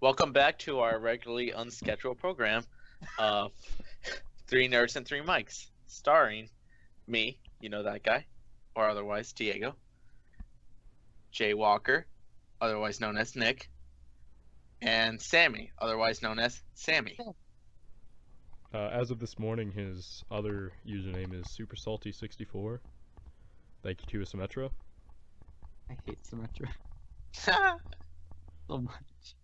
Welcome back to our regularly unscheduled program of Three Nerds and Three Mics, starring me, you know that guy, or otherwise Diego, Jay Walker, otherwise known as Nick, and Sammy, otherwise known as Sammy. As of this morning, his other username is SuperSalty64. Thank you to Symmetra. I hate Symmetra so much.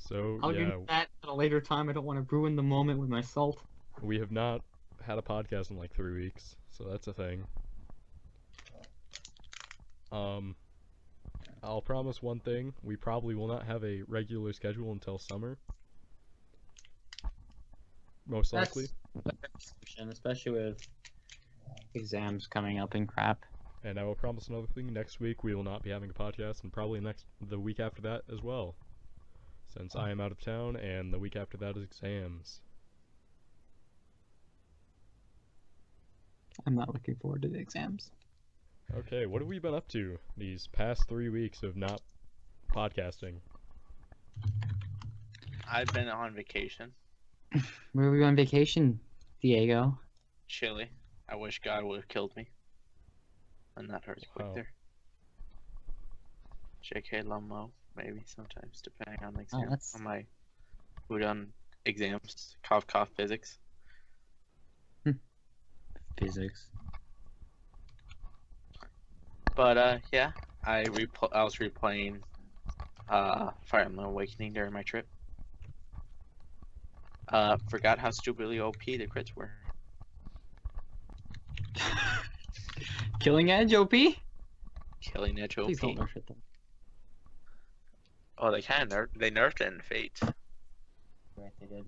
So, I'll yeah, do that at a later time. I don't want to ruin the moment with my salt. we have not had a podcast in like 3 weeks, so that's a thing. I'll promise one thing, we probably will not have a regular schedule until summer. Most likely. That's a solution, especially with exams coming up and crap. And I will promise another thing, next week we will not be having a podcast, and probably the week after that as well. Since I am out of town, and the week after that is exams. I'm not looking forward to the exams. Okay, what have we been up to these past 3 weeks of not podcasting? I've been on vacation, Where are we on vacation, Diego? Chile. I wish God would have killed me. And that hurts quick Wow. there. JK Lummo, maybe sometimes, depending on the Oh, exam. that's- On my Udon exams, cough physics. Physics. But yeah, I was replaying Fire Emblem Awakening during my trip. Forgot how stupidly OP the crits were. Killing Edge, OP? Killing Edge OP. Please don't nerf it though. Oh, they kind of they nerfed it in Fate. Right, they did.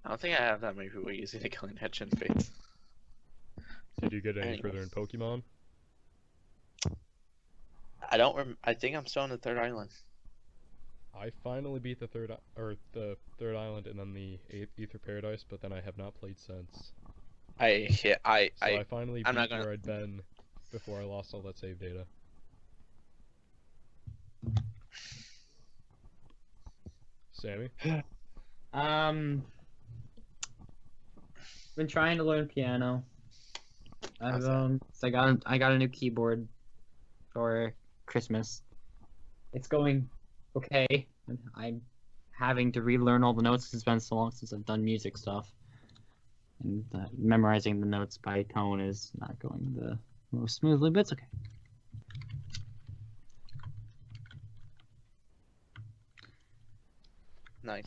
I don't think I have that many people using the Killing Edge in Fate. Did you get any Anyways. further in Pokemon? I think I'm still on the third island. I finally beat the third island and then the Ether Paradise, but then I have not played since. So I finally I'm beat not gonna- where I'd been before I lost all that save data. Sammy? Been trying to learn piano. How's So I got a new keyboard for Christmas. It's going okay. I'm having to relearn all the notes 'cause it's been so long since I've done music stuff. And memorizing the notes by tone is not going the most smoothly, but it's okay. Nice.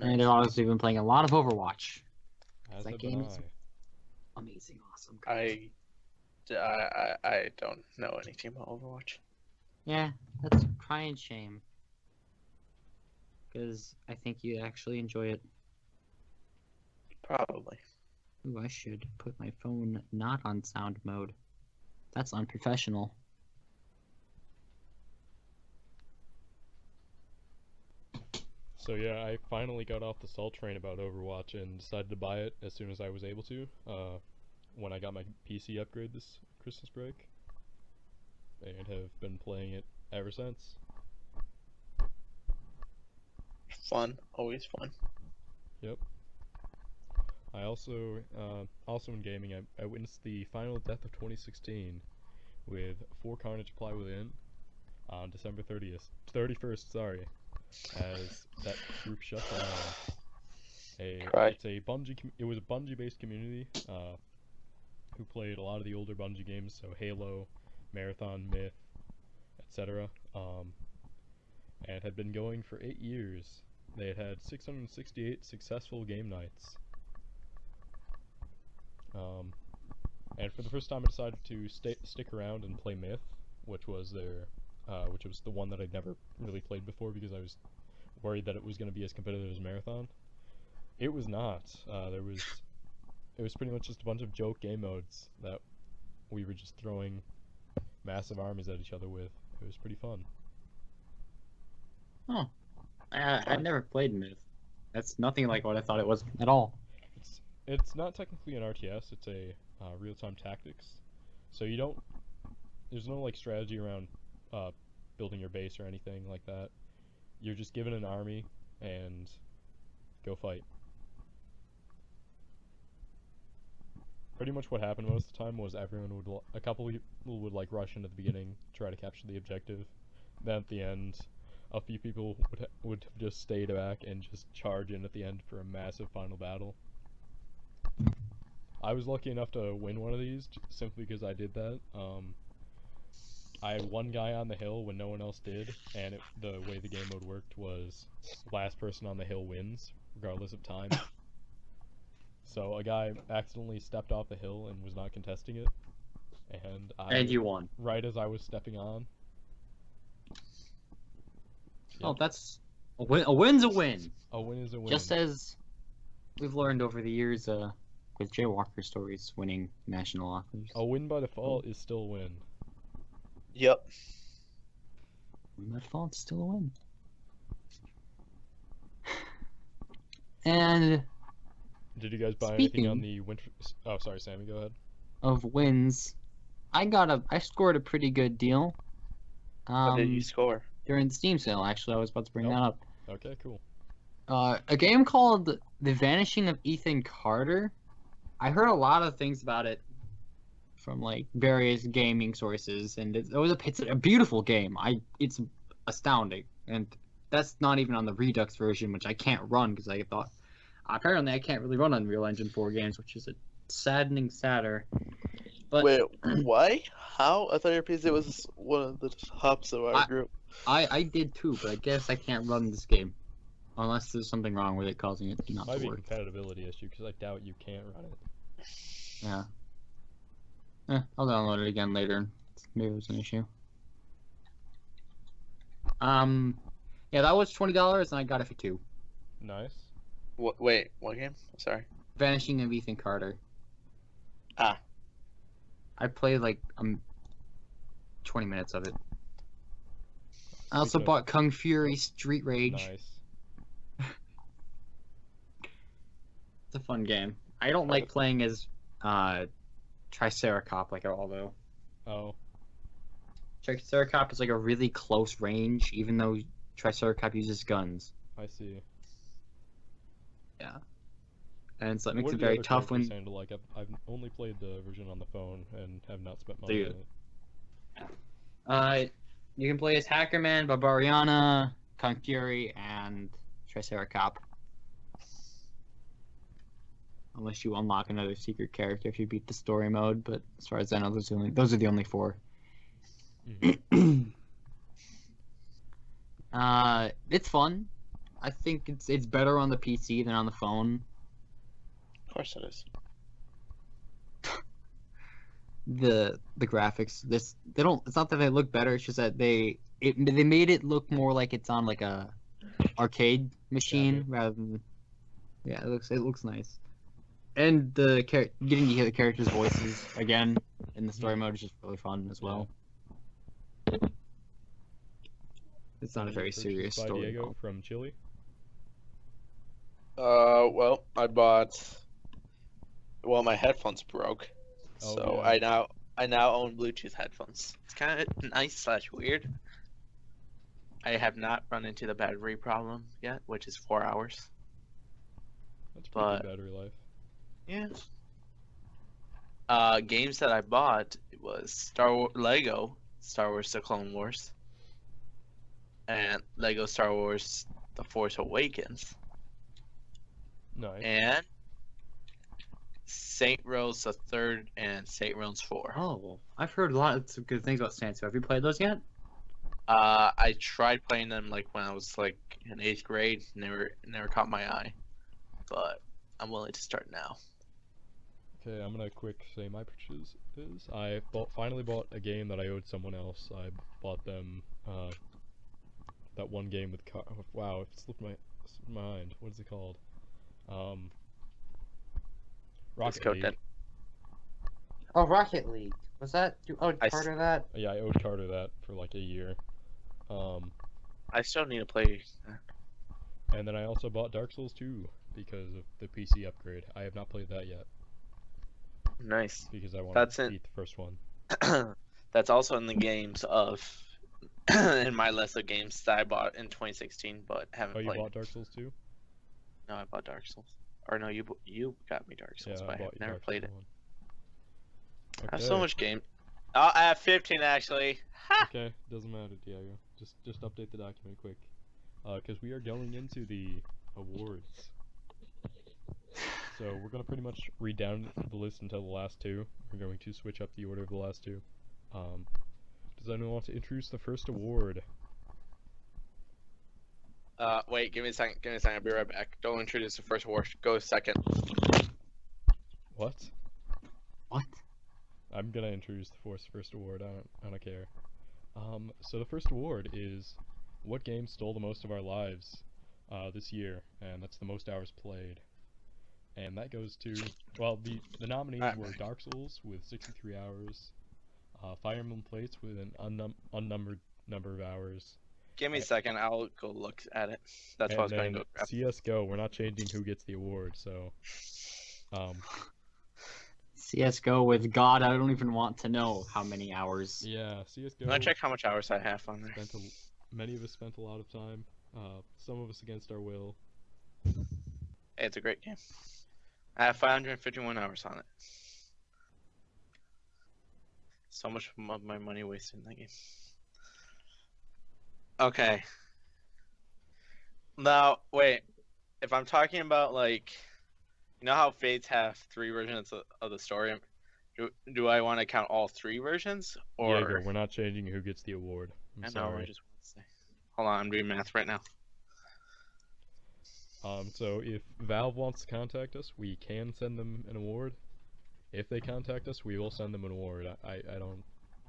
And I've also been playing a lot of Overwatch. As That have game I. is- Amazing, awesome. I don't know anything about Overwatch. Yeah, that's a crying shame. Because I think you actually enjoy it. Probably. Ooh, I should put my phone not on sound mode. That's unprofessional. So yeah, I finally got off the salt train about Overwatch and decided to buy it as soon as I was able to, when I got my PC upgrade this Christmas break, and have been playing it ever since. Fun. Always fun. Yep. I also in gaming, I witnessed the final death of 2016 with 4 Carnage Apply Within on December 31st, sorry, as that group shut down. Right. It's a it was a Bungie-based community who played a lot of the older Bungie games, so Halo, Marathon, Myth, etc. And had been going for 8 years. They had had 668 successful game nights. And for the first time I decided to stick around and play Myth, which was the one that I'd never really played before because I was worried that it was going to be as competitive as Marathon. It was not. It was pretty much just a bunch of joke game modes that we were just throwing massive armies at each other with. It was pretty fun. Oh. I've never played Myth. That's nothing like what I thought it was at all. It's not technically an RTS, it's a real-time tactics. So you don't, there's no like strategy around building your base or anything like that. You're just given an army and go fight. Pretty much what happened most of the time was everyone would, a couple people would like rush into the beginning, try to capture the objective. Then at the end, a few people would have just stayed back and just charge in at the end for a massive final battle. I was lucky enough to win one of these simply because I did that. I had one guy on the hill when no one else did, and the way the game mode worked was last person on the hill wins, regardless of time. So a guy accidentally stepped off the hill and was not contesting it, and you won. right as I was stepping on. Oh, that's a win. A win's a win. A win is a win. Just as we've learned over the years, with Jaywalker stories winning national offers. A win by default is still a win. Yep. Win by default is still a win. And Did you guys buy anything on the winter? Oh, sorry, Sammy. Go ahead. of wins, I scored a pretty good deal. What did you score? During the Steam sale, actually, I was about to bring that up. Okay, cool. A game called The Vanishing of Ethan Carter. I heard a lot of things about it from like various gaming sources, and it's a beautiful game. It's astounding, and that's not even on the Redux version, which I can't run because I thought apparently I can't really run Unreal Engine 4 games, which is a saddening sadder. But Wait, why? How? I thought your PC was one of the hubs of our group. I did too, but I guess I can't run this game unless there's something wrong with it causing it not Might to be a work. compatibility issue because I doubt you can't run it. Yeah. I'll download it again later. Maybe it was an issue. Yeah, that was $20 and I got it for $2. Nice. Wait, what game? Sorry. Vanishing of Ethan Carter. Ah. I played like 20 minutes of it. I also Because- bought Kung Fury Street Rage. Nice. It's a fun game. I don't like playing as Triceracop like all though. Oh, Triceracop is like a really close range, even though Triceracop uses guns. I see. And so it makes What it do the very other tough characters when handle? Like I've only played the version on the phone and have not spent Do money you? on it. You can play as Hackerman, Barbariana, Kung Fury, and Triceracop. Unless you unlock another secret character if you beat the story mode, but as far as I know, those are the only 4. Mhm. It's fun. I think it's better on the PC than on the phone. Of course it is. The graphics, it's not that they look better, it's just that they made it look more like it's on like a arcade machine rather than it looks nice. And getting to hear the characters' voices again in the story mode is just really fun as well. It's not a very Purchased serious by story Diego mode. from Chile. Well, I bought. Well, my headphones broke, Oh, so yeah. I now own Bluetooth headphones. It's kind of nice / weird. I have not run into the battery problem yet, which is 4 hours. That's pretty But- good battery life. Yeah. Games that I bought was Lego Star Wars: The Clone Wars, and Lego Star Wars: The Force Awakens, Nice. and Saint Rose the Third and Saint Rose 4. Oh, I've heard a lot of good things about Sansa. Have you played those yet? I tried playing them like when I was like in 8th grade. Never caught my eye, but I'm willing to start now. Okay, I'm gonna quick say my purchase is I finally bought a game that I owed someone else. I bought them that one game with wow, it slipped my mind. What is it called? Rocket Code League. Dead. Oh, Rocket League. Was that? I Carter that? Yeah, I owed Carter that for like a year. I still need to play. And then I also bought Dark Souls 2 because of the PC upgrade. I have not played that yet Nice. because I want That's to it. beat the first one. That's also in the games of in my list of games that I bought in 2016, but haven't Oh, you played. bought Dark Souls 2? No, I bought Dark Souls. Or no, you got me Dark Souls, Yeah, but I I bought have you never Dark played Souls it. 1. I have Okay. so much game. Oh, I have 15 actually. Ha! Okay, doesn't matter, Diego. Just update the document quick. Because we are going into the awards. So we're gonna pretty much read down the list until the last two. We're going to switch up the order of the last two. Does anyone want to introduce the first award? Wait, give me a second. I'll be right back. Don't introduce the first award. Go second. What? What? I'm gonna introduce the first award. I don't care. So the first award is what game stole the most of our lives this year, and that's the most hours played. And that goes to, well, the nominees were Dark Souls with 63 hours, Fire Emblem Plates with an unnumbered number of hours. Give me a second. I'll go look at it. That's what I was going to go grab. CS:GO. We're not changing who gets the award, so. CS:GO with God, I don't even want to know how many hours. Yeah, CS:GO. I'm gonna check how much hours I have on there. Many of us spent a lot of time. Some of us against our will. Hey, it's a great game. I have 551 hours on it. So much of my money wasted in that game. Okay. Now, wait. If I'm talking about, like, you know how Fates have 3 versions of the story? Do I want to count all 3 versions? Or Diego, we're not changing who gets the award. I'm sorry. I just want to say. Hold on, I'm doing math right now. So if Valve wants to contact us, we can send them an award. If they contact us, we will send them an award. I don't...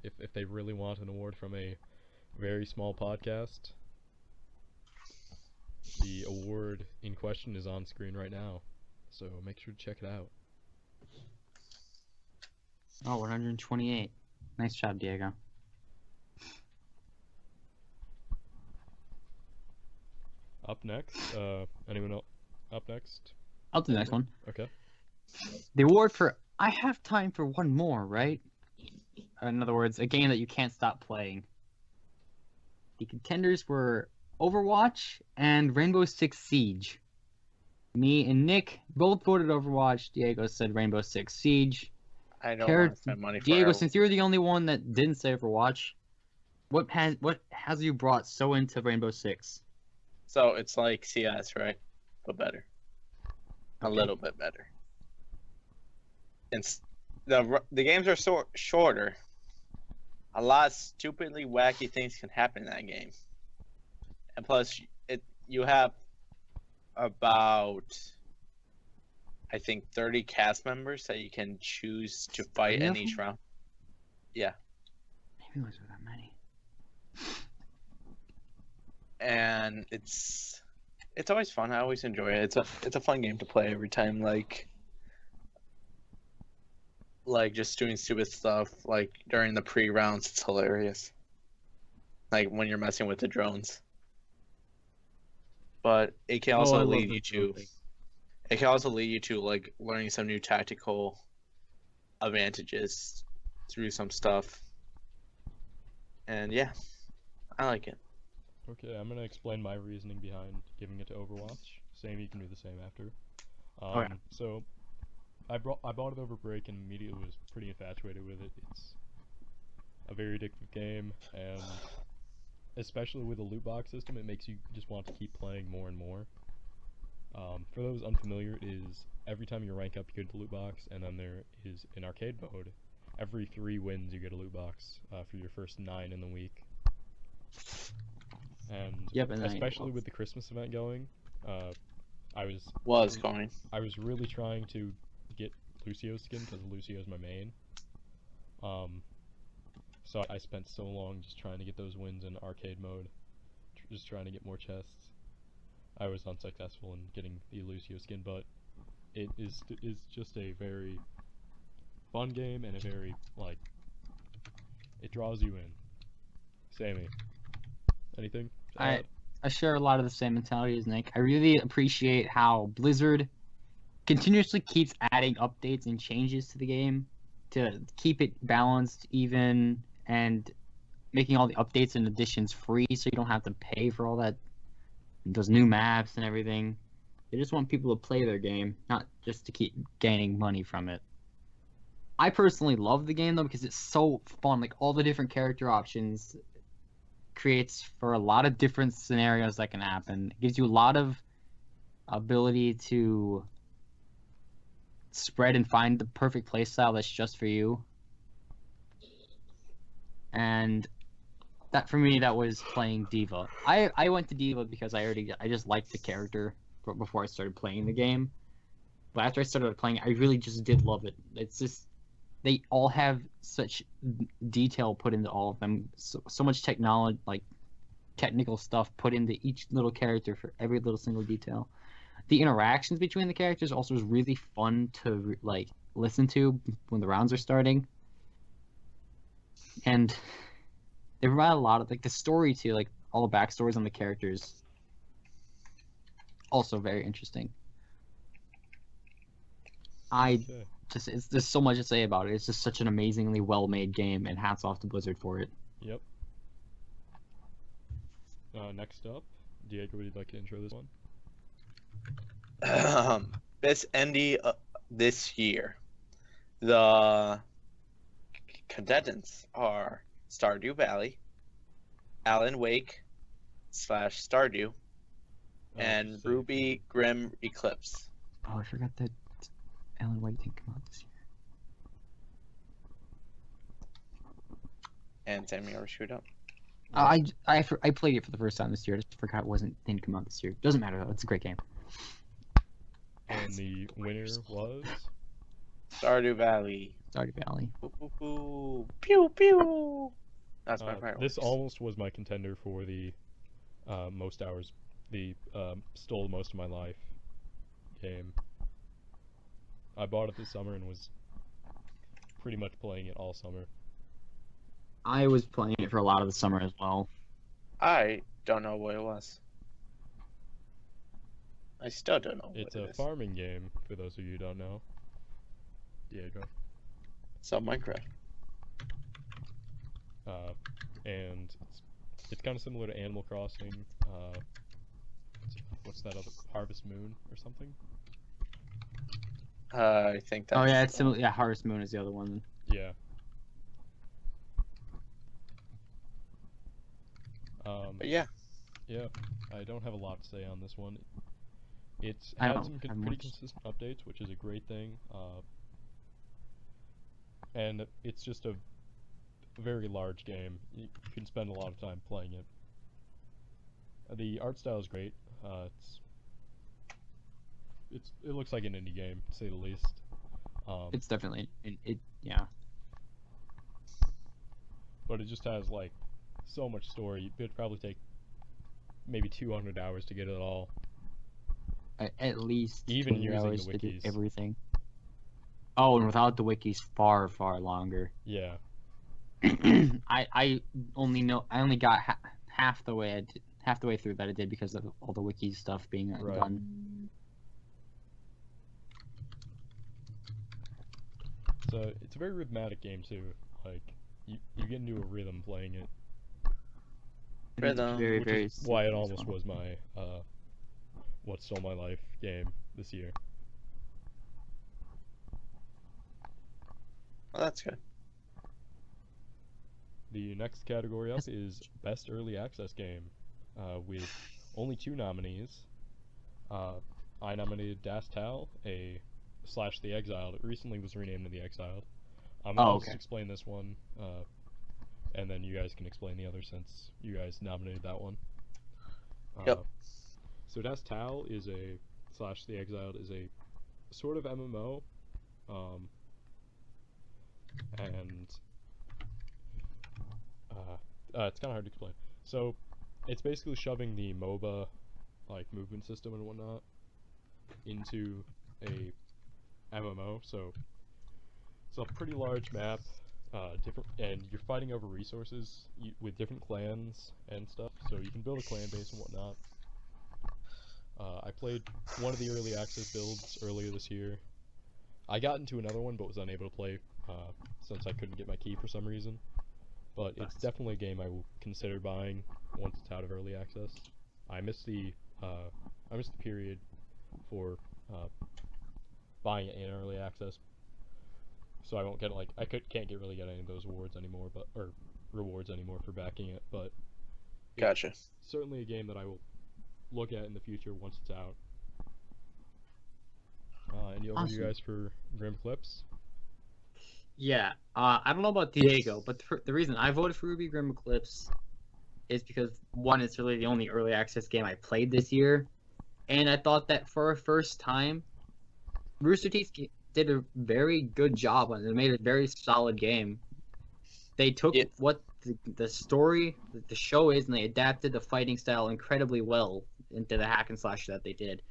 If they really want an award from a very small podcast, the award in question is on screen right now. So make sure to check it out. Oh, 128. Nice job, Diego. Up next, anyone else? Up next? I'll do the next one. Okay. The award for I have time for one more, right? In other words, a game that you can't stop playing. The contenders were Overwatch and Rainbow Six Siege. Me and Nick both voted Overwatch. Diego said Rainbow Six Siege. I don't want to spend money for Diego, Arrow. since you're the only one that didn't say Overwatch, what has you brought so into Rainbow Six? So it's like CS, right? But better. A Okay. little bit better. It's the games are so shorter. A lot of stupidly wacky things can happen in that game. And plus, you have about, I think, 30 cast members that you can choose to fight in each round. Yeah. Maybe it was that many. And it's always fun. I always enjoy it. It's a fun game to play every time. Like just doing stupid stuff. Like during the pre-rounds, it's hilarious. Like when you're messing with the drones. But it can also lead you to. It can also lead you to like learning some new tactical advantages through some stuff. And yeah, I like it. Okay, I'm gonna explain my reasoning behind giving it to Overwatch. Same, you can do the same after. Okay. So, I bought it over break and immediately was pretty infatuated with it. It's a very addictive game, and especially with the loot box system, it makes you just want to keep playing more and more. For those unfamiliar, it is every time you rank up, you get a loot box, and then there is an arcade mode. Every 3 wins, you get a loot box for your first 9 in the week. And Yep, and then especially with the Christmas event going, I was really trying to get Lucio's skin because Lucio's my main. So I spent so long just trying to get those wins in arcade mode, just trying to get more chests. I was unsuccessful in getting the Lucio skin, but it is just a very fun game and a very it draws you in. Sammy, anything to add? I share a lot of the same mentality as Nick. I really appreciate how Blizzard continuously keeps adding updates and changes to the game to keep it balanced, even, and making all the updates and additions free, so you don't have to pay for all that, those new maps and everything. They just want people to play their game, not just to keep gaining money from it. I personally love the game though because it's so fun. Like all the different character options creates for a lot of different scenarios that can happen. It gives you a lot of ability to spread and find the perfect playstyle that's just for you. And that for me, that was playing D.Va. I went to D.Va because I just liked the character before I started playing the game. But after I started playing, I really just did love it. It's just they all have such detail put into all of them. So much technology, like technical stuff put into each little character for every little single detail. The interactions between the characters also is really fun to like listen to when the rounds are starting. And they provide a lot of like the story too, like all the backstories on the characters. Also very interesting. Okay. It's there's so much to say about it. It's just such an amazingly well-made game, and hats off to Blizzard for it. Yep. Next up, Diego, would you like to intro this one? Best indie this year. The contendants are Stardew Valley, Alan Wake / Stardew, and So- Ruby Grim Eclipse. Oh, I forgot that Alan Wake didn't come out this year. And Sammy or shoot up. I played it for the first time this year. I just forgot it didn't come out this year. Doesn't matter though. It's a great game. And the winner was. Stardew Valley. Stardew Valley. Ooh, ooh, ooh. Pew pew. That's my fireworks. This almost was my contender for the most hours, stole most of my life game. I bought it this summer and was pretty much playing it all summer. I was playing it for a lot of the summer as well. I don't know what it was. I still don't know It's what a it is. farming game, for those of you who don't know. Diego. It's on Minecraft. And it's kind of similar to Animal Crossing. What's that other? Harvest Moon or something? I think that's... Oh yeah, it's similar. Yeah, Harvest Moon is the other one. Yeah. But yeah. Yeah, I don't have a lot to say on this one. It's I had don't some have pretty much. consistent updates, which is a great thing. And it's just a very large game. You can spend a lot of time playing it. The art style is great. It looks like an indie game, to say the least. It's definitely yeah. But it just has like so much story. It'd probably take maybe 200 hours to get it all. At least Even 20 using the hours to do wikis. everything. Oh, and without the wikis, far longer. Yeah. I only got half the way through that I did because of all the wiki stuff being Right. done. So it's a very rhythmic game too. Like you get into a rhythm playing it, It's Rhythm, very, which very is why it simple as almost well. was my what stole my life game this year. Well, that's good. The next category up is best early access game, with only 2 nominees. I nominated Das Tal, / The Exiled. It recently was renamed to The Exiled. I'll just okay. explain this one, and then you guys can explain the other since you guys nominated that one. Yep. So Das Tal is The Exiled is a sort of MMO, and it's kind of hard to explain. So it's basically shoving the MOBA like movement system and whatnot into a MMO. So it's a pretty large map, and you're fighting over resources with different clans and stuff. So you can build a clan base and whatnot. I played one of the early access builds earlier this year. I got into another one but was unable to play since I couldn't get my key for some reason. but it's Nice. definitely a game I will consider buying once it's out of early access. I missed the period for buying it in early access, so I won't get like can't really get any of those awards anymore, or rewards anymore for backing it. But Gotcha. certainly a game that I will look at in the future once it's out. Any over to you Awesome. guys for Grim Eclipse? Yeah, I don't know about Diego, but the reason I voted for Ruby Grim Eclipse is because one, it's really the only early access game I played this year, and I thought that for a first time, Rooster Teeth did a very good job on it. They made a very solid game. They took Yeah. what the story, the show is, and they adapted the fighting style incredibly well into the hack and slash that they did.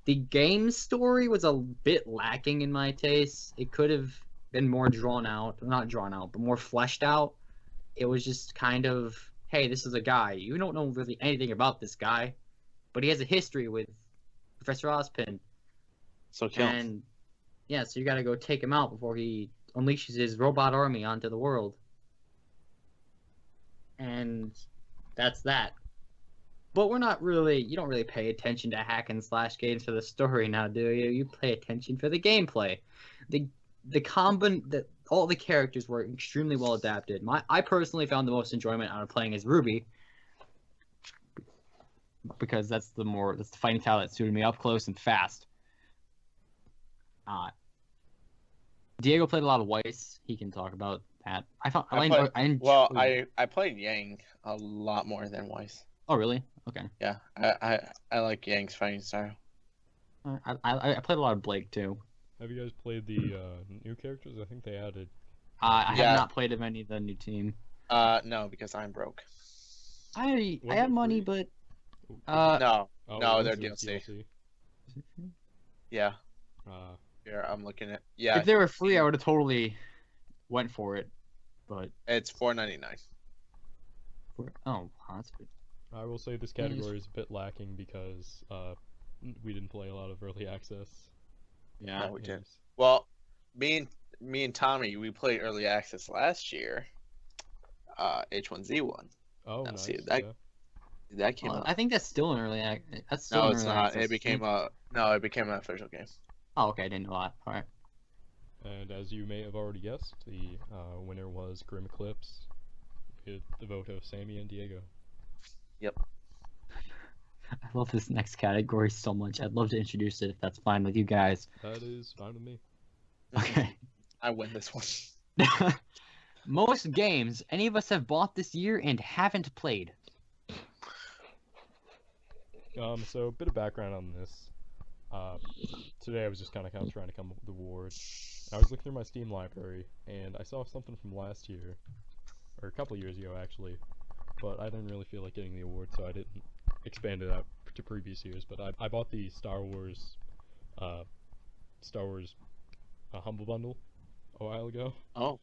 The game story was a bit lacking in my taste. It could have been more drawn out, not drawn out, but more fleshed out. It was just kind of, hey, this is a guy. You don't know really anything about this guy, but he has a history with Professor Ozpin. So kill him. And yeah, so you gotta go take him out before he unleashes his robot army onto the world. And that's that. But you don't really pay attention to hack and slash games for the story now, do you? You pay attention for the gameplay. All the characters were extremely well adapted. I personally found the most enjoyment out of playing as Ruby, because that's the fighting style that suited me up close and fast. Diego played a lot of Weiss. He can talk about that. I played Yang a lot more than Weiss. Oh, really? Okay. Yeah, I like Yang's fighting style. I played a lot of Blake too. Have you guys played the new characters? I think they added. I Yeah. have not played of any of the new team. No, because I'm broke. I Was have it money, free? but No, Oh, no, it they're was a DLC. Yeah, Uh, here I'm looking at. Yeah, if they were free, I would have totally went for it. But it's $4.99. that's good. I will say this category is a bit lacking because we didn't play a lot of early access. Yeah. No, we did. games. Well, me and Tommy, we played early access last year. H1Z1. Oh, Now, nice. see, that- yeah. That came out. I think that's still an early That's still No, an it's early not. access. It became an official game. Oh, okay. I didn't know that. All right. And as you may have already guessed, the winner was Grim Eclipse, with the vote of Sammy and Diego. I love this next category so much. I'd love to introduce it if that's fine with you guys. That is fine with me. Okay. I win this one. Most games any of us have bought this year and haven't played. So a bit of background on this. Today I was just kind of trying to come up with the award. I was looking through my Steam library and I saw something from last year, or a couple years ago actually, but I didn't really feel like getting the award, so I didn't expand it out to previous years. But I bought the Star Wars Humble Bundle a while ago, Oh,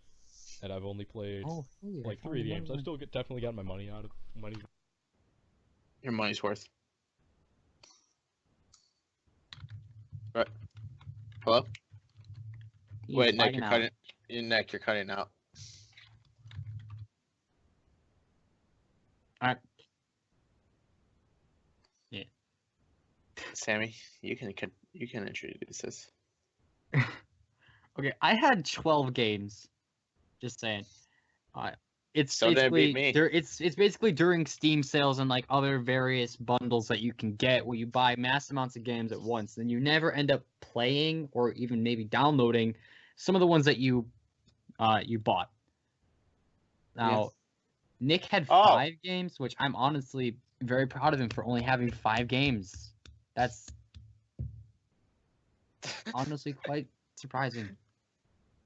and I've only played Hey, like 3 games. I've still definitely got my money out of money. your money's worth. Right. Hello? Wait, Nick, you're cutting. Nick, you're cutting out. Alright. Yeah. Sammy, you can introduce this. Okay, I had 12 games. Just saying. It's So did it beat me. it's basically during Steam sales and like other various bundles that you can get where you buy mass amounts of games at once, and you never end up playing or even maybe downloading some of the ones that you bought. Now, Yes. Nick had Oh. 5 games, which I'm honestly very proud of him for only having 5 games. That's honestly quite surprising.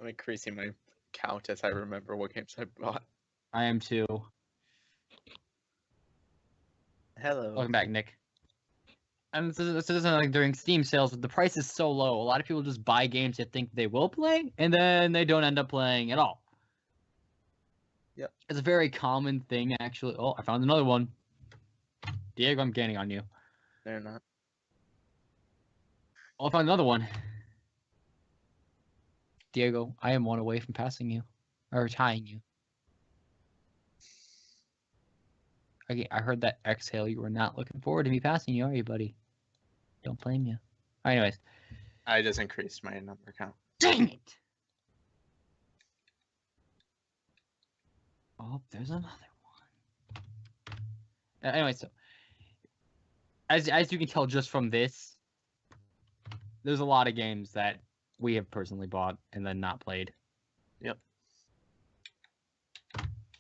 I'm increasing my count as I remember what games I bought. I am too. Hello. Welcome back, Nick. And this isn't like during Steam sales, but the price is so low. A lot of people just buy games they think they will play, and then they don't end up playing at all. Yep. It's a very common thing, actually. Oh, I found another one. Diego, I'm gaining on you. They're not. Oh, I found another one. Diego, I am one away from passing you. Or tying you. I heard that exhale. You were not looking forward to me passing you, are you, buddy? Don't blame you. Anyways. I just increased my number count. Dang it! Oh, there's another one. Anyway, so as you can tell just from this, there's a lot of games that we have personally bought and then not played. Yep.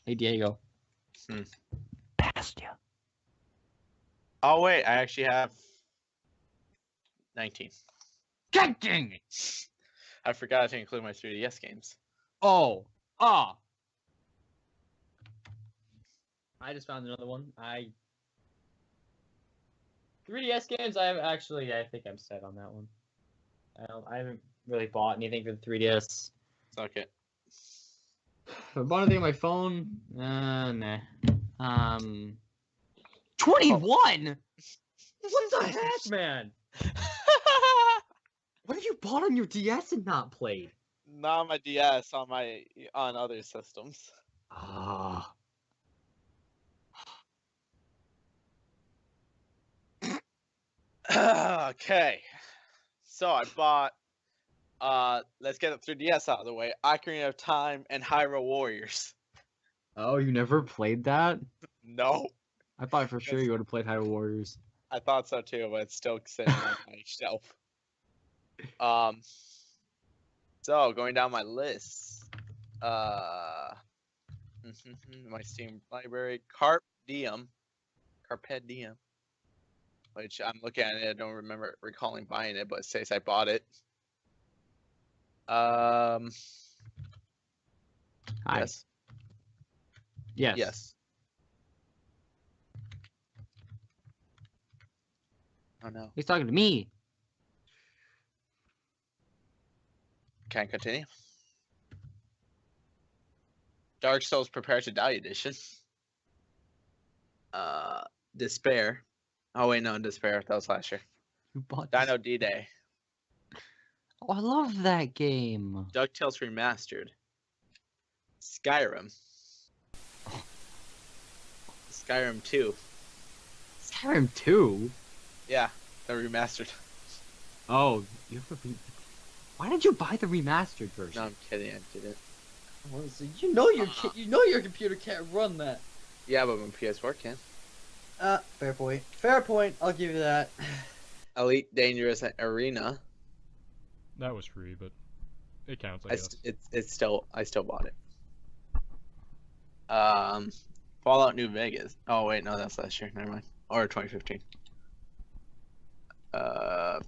Hey, Diego. Passed you. Oh wait, I actually have 19. God dang it! I forgot to include my 3DS games. Oh. I just found another one. 3DS games. I think I'm set on that one. I haven't really bought anything for the 3DS. Suck it. I bought anything on my phone. Nah. 21. What the heck, man? What have you bought on your DS and not played? Not on my DS, on other systems. Ah. Okay. So I bought let's get the 3DS out of the way. Ocarina of Time and Hyrule Warriors. Oh, you never played that? No. I thought for sure you would have played Hyrule Warriors. I thought so too, but it's still sitting on my shelf. So going down my list. My Steam library. Carpe Diem. Which I'm looking at it, I don't remember recalling buying it, but it says I bought it. Hi. Yes. Yes. Yes. Oh no. He's talking to me. Can I continue? Dark Souls Prepare to Die edition. Despair. Oh wait, no, Despair. That was last year. You bought Dino D-Day. Oh, I love that game. DuckTales Remastered. Skyrim. Skyrim 2. Skyrim 2? Yeah, the remastered. Oh, why did you buy the remastered version? No, I'm kidding. I didn't. Well, so you know your computer can't run that. Yeah, but my PS4 can. Fair point. Fair point. I'll give you that. Elite Dangerous Arena. That was free, but it counts, I guess. I still bought it. Fallout New Vegas. Oh wait, no, that's last year. Never mind. Or 2015.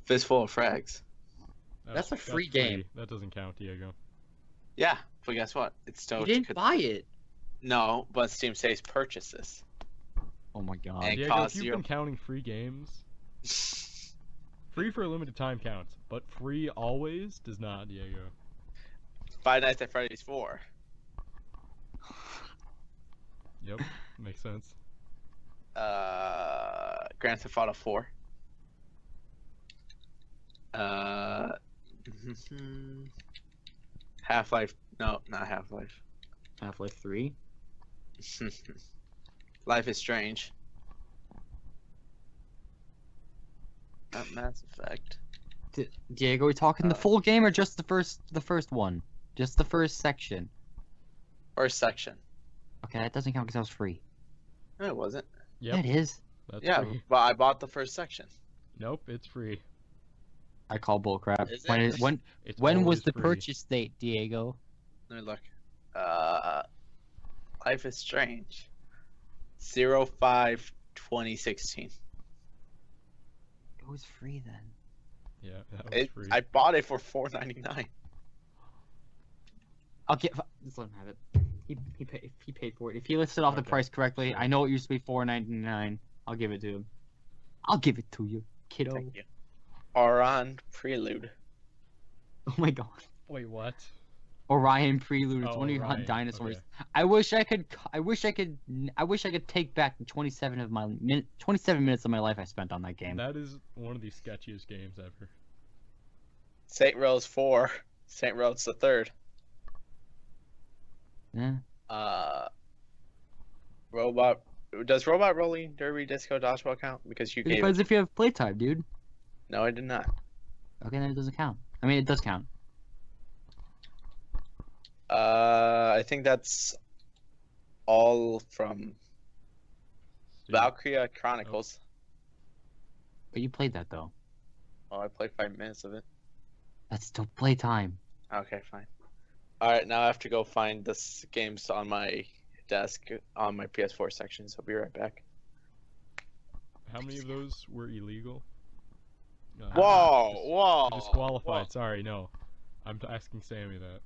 Fistful of Frags. That's a free game. That doesn't count, Diego. Yeah, but guess what? It's still. You didn't buy it. No, but Steam says purchase this. Oh my god. And Diego, if costs you've zero. been counting free games, free for a limited time counts, but free always does not, Diego. Five Nights at Freddy's 4. Yep, makes sense. Grand Theft Auto 4. Half-Life. No, not Half-Life. Half-Life 3? Life is Strange. Mass Effect. Diego, are we talking the full game or just the first one? Just the first section. First section. Okay, that doesn't count because that was free. No, it wasn't. Yep, Yeah, it is. that's Yeah, free. but I bought the first section. Nope, it's free. I call bullcrap. Is When it? It's when was always the free. purchase date, Diego? Let me look. Life is Strange. 05/2016. It was free then. Yeah, that was free. I bought it for $4.99. I'll get. Just let him have it. He paid for it. If he listed off the Okay, price correctly, sure. I know it used to be $4.99. I'll give it to him. I'll give it to you, kiddo. Thank you. Oran Prelude. Oh my god. Wait, what? Orion Prelude. It's Oh, one of your hunt Orion, dinosaurs. okay. I wish I could take back the 27 minutes of my life I spent on that game. That is one of the sketchiest games ever. Saint Rose 4. Saint Rose the Third. Yeah. Robot Does Robot Rolling Derby Disco Dodgeball count? Because you It gave depends it. if you have playtime, dude. No, I did not. Okay, then it doesn't count. I mean, it does count. I think that's all from Steve, Valkyria Chronicles. But you played that though. Oh, I played 5 minutes of it. That's still playtime. Okay, fine. All right, now I have to go find this games on my desk on my PS4 section. So I'll be right back. How many of those were illegal? Whoa! Disqualified. whoa. Sorry, no. I'm asking Sammy that.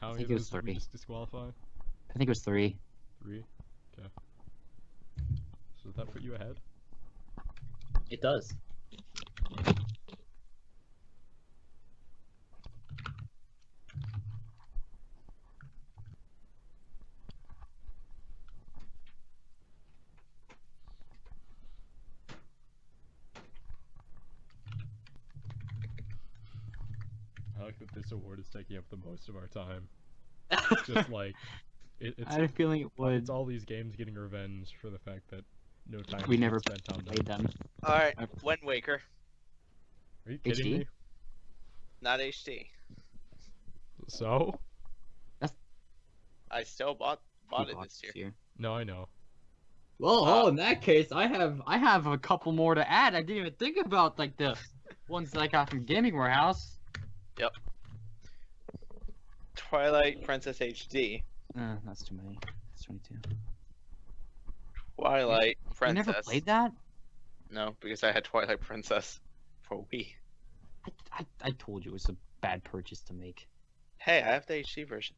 How many think of it was those did we 3. just disqualify? I think it was 3. 3? Okay. So does that put you ahead? It does. I like that this award is taking up the most of our time. Just like it's I had a feeling it would. it's all these games getting revenge for the fact that no time We has been never spent on played them. them. All right, Wind Waker, Are you kidding HD? me? not HD. So? I still bought it this year. No, I know. Well, oh, in that case, I have a couple more to add. I didn't even think about like the ones that I got from Gaming Warehouse. Twilight Princess HD, That's too many. That's 22. Twilight You Princess. never played that? No, because I had Twilight Princess for Wii. I told you it was a bad purchase to make. Hey, I have the HD version.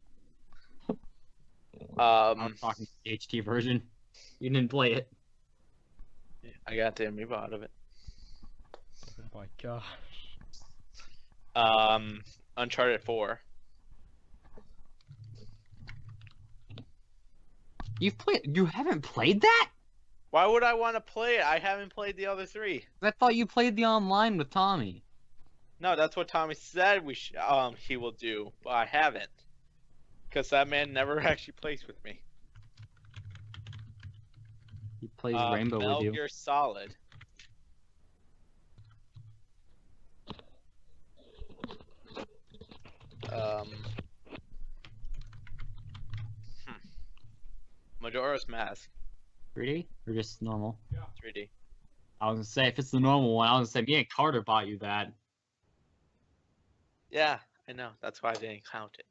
I'm talking the HD version. You didn't play it. I got the amiibo out of it. Oh my gosh. Uncharted 4. You haven't played that? Why would I want to play it? I haven't played the other 3. I thought you played the online with Tommy. No, that's what Tommy said he will do, but I haven't. Because that man never actually plays with me. He plays Rainbow Metal with you. Gear Solid. Majora's Mask, 3D or just normal? 3D. I was gonna say if it's the normal one, I was gonna say me and Carter bought you that. Yeah, I know. That's why I didn't count it.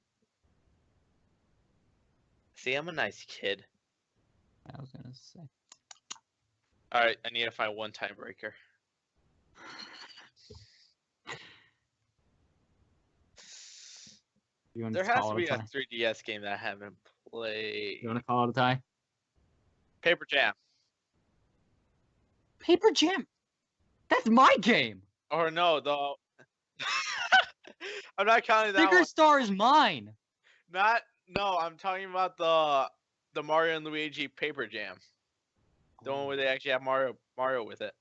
See, I'm a nice kid. I was gonna say. Alright, I need to find one tiebreaker. You want There to has call to be it a a tie? 3DS game that I haven't played. You want to call it a tie? Paper Jam. Paper Jam. That's my game. Or no, the. I'm not counting that Bigger one. Star is mine. No, I'm talking about the Mario and Luigi Paper Jam. The one where they actually have Mario with it.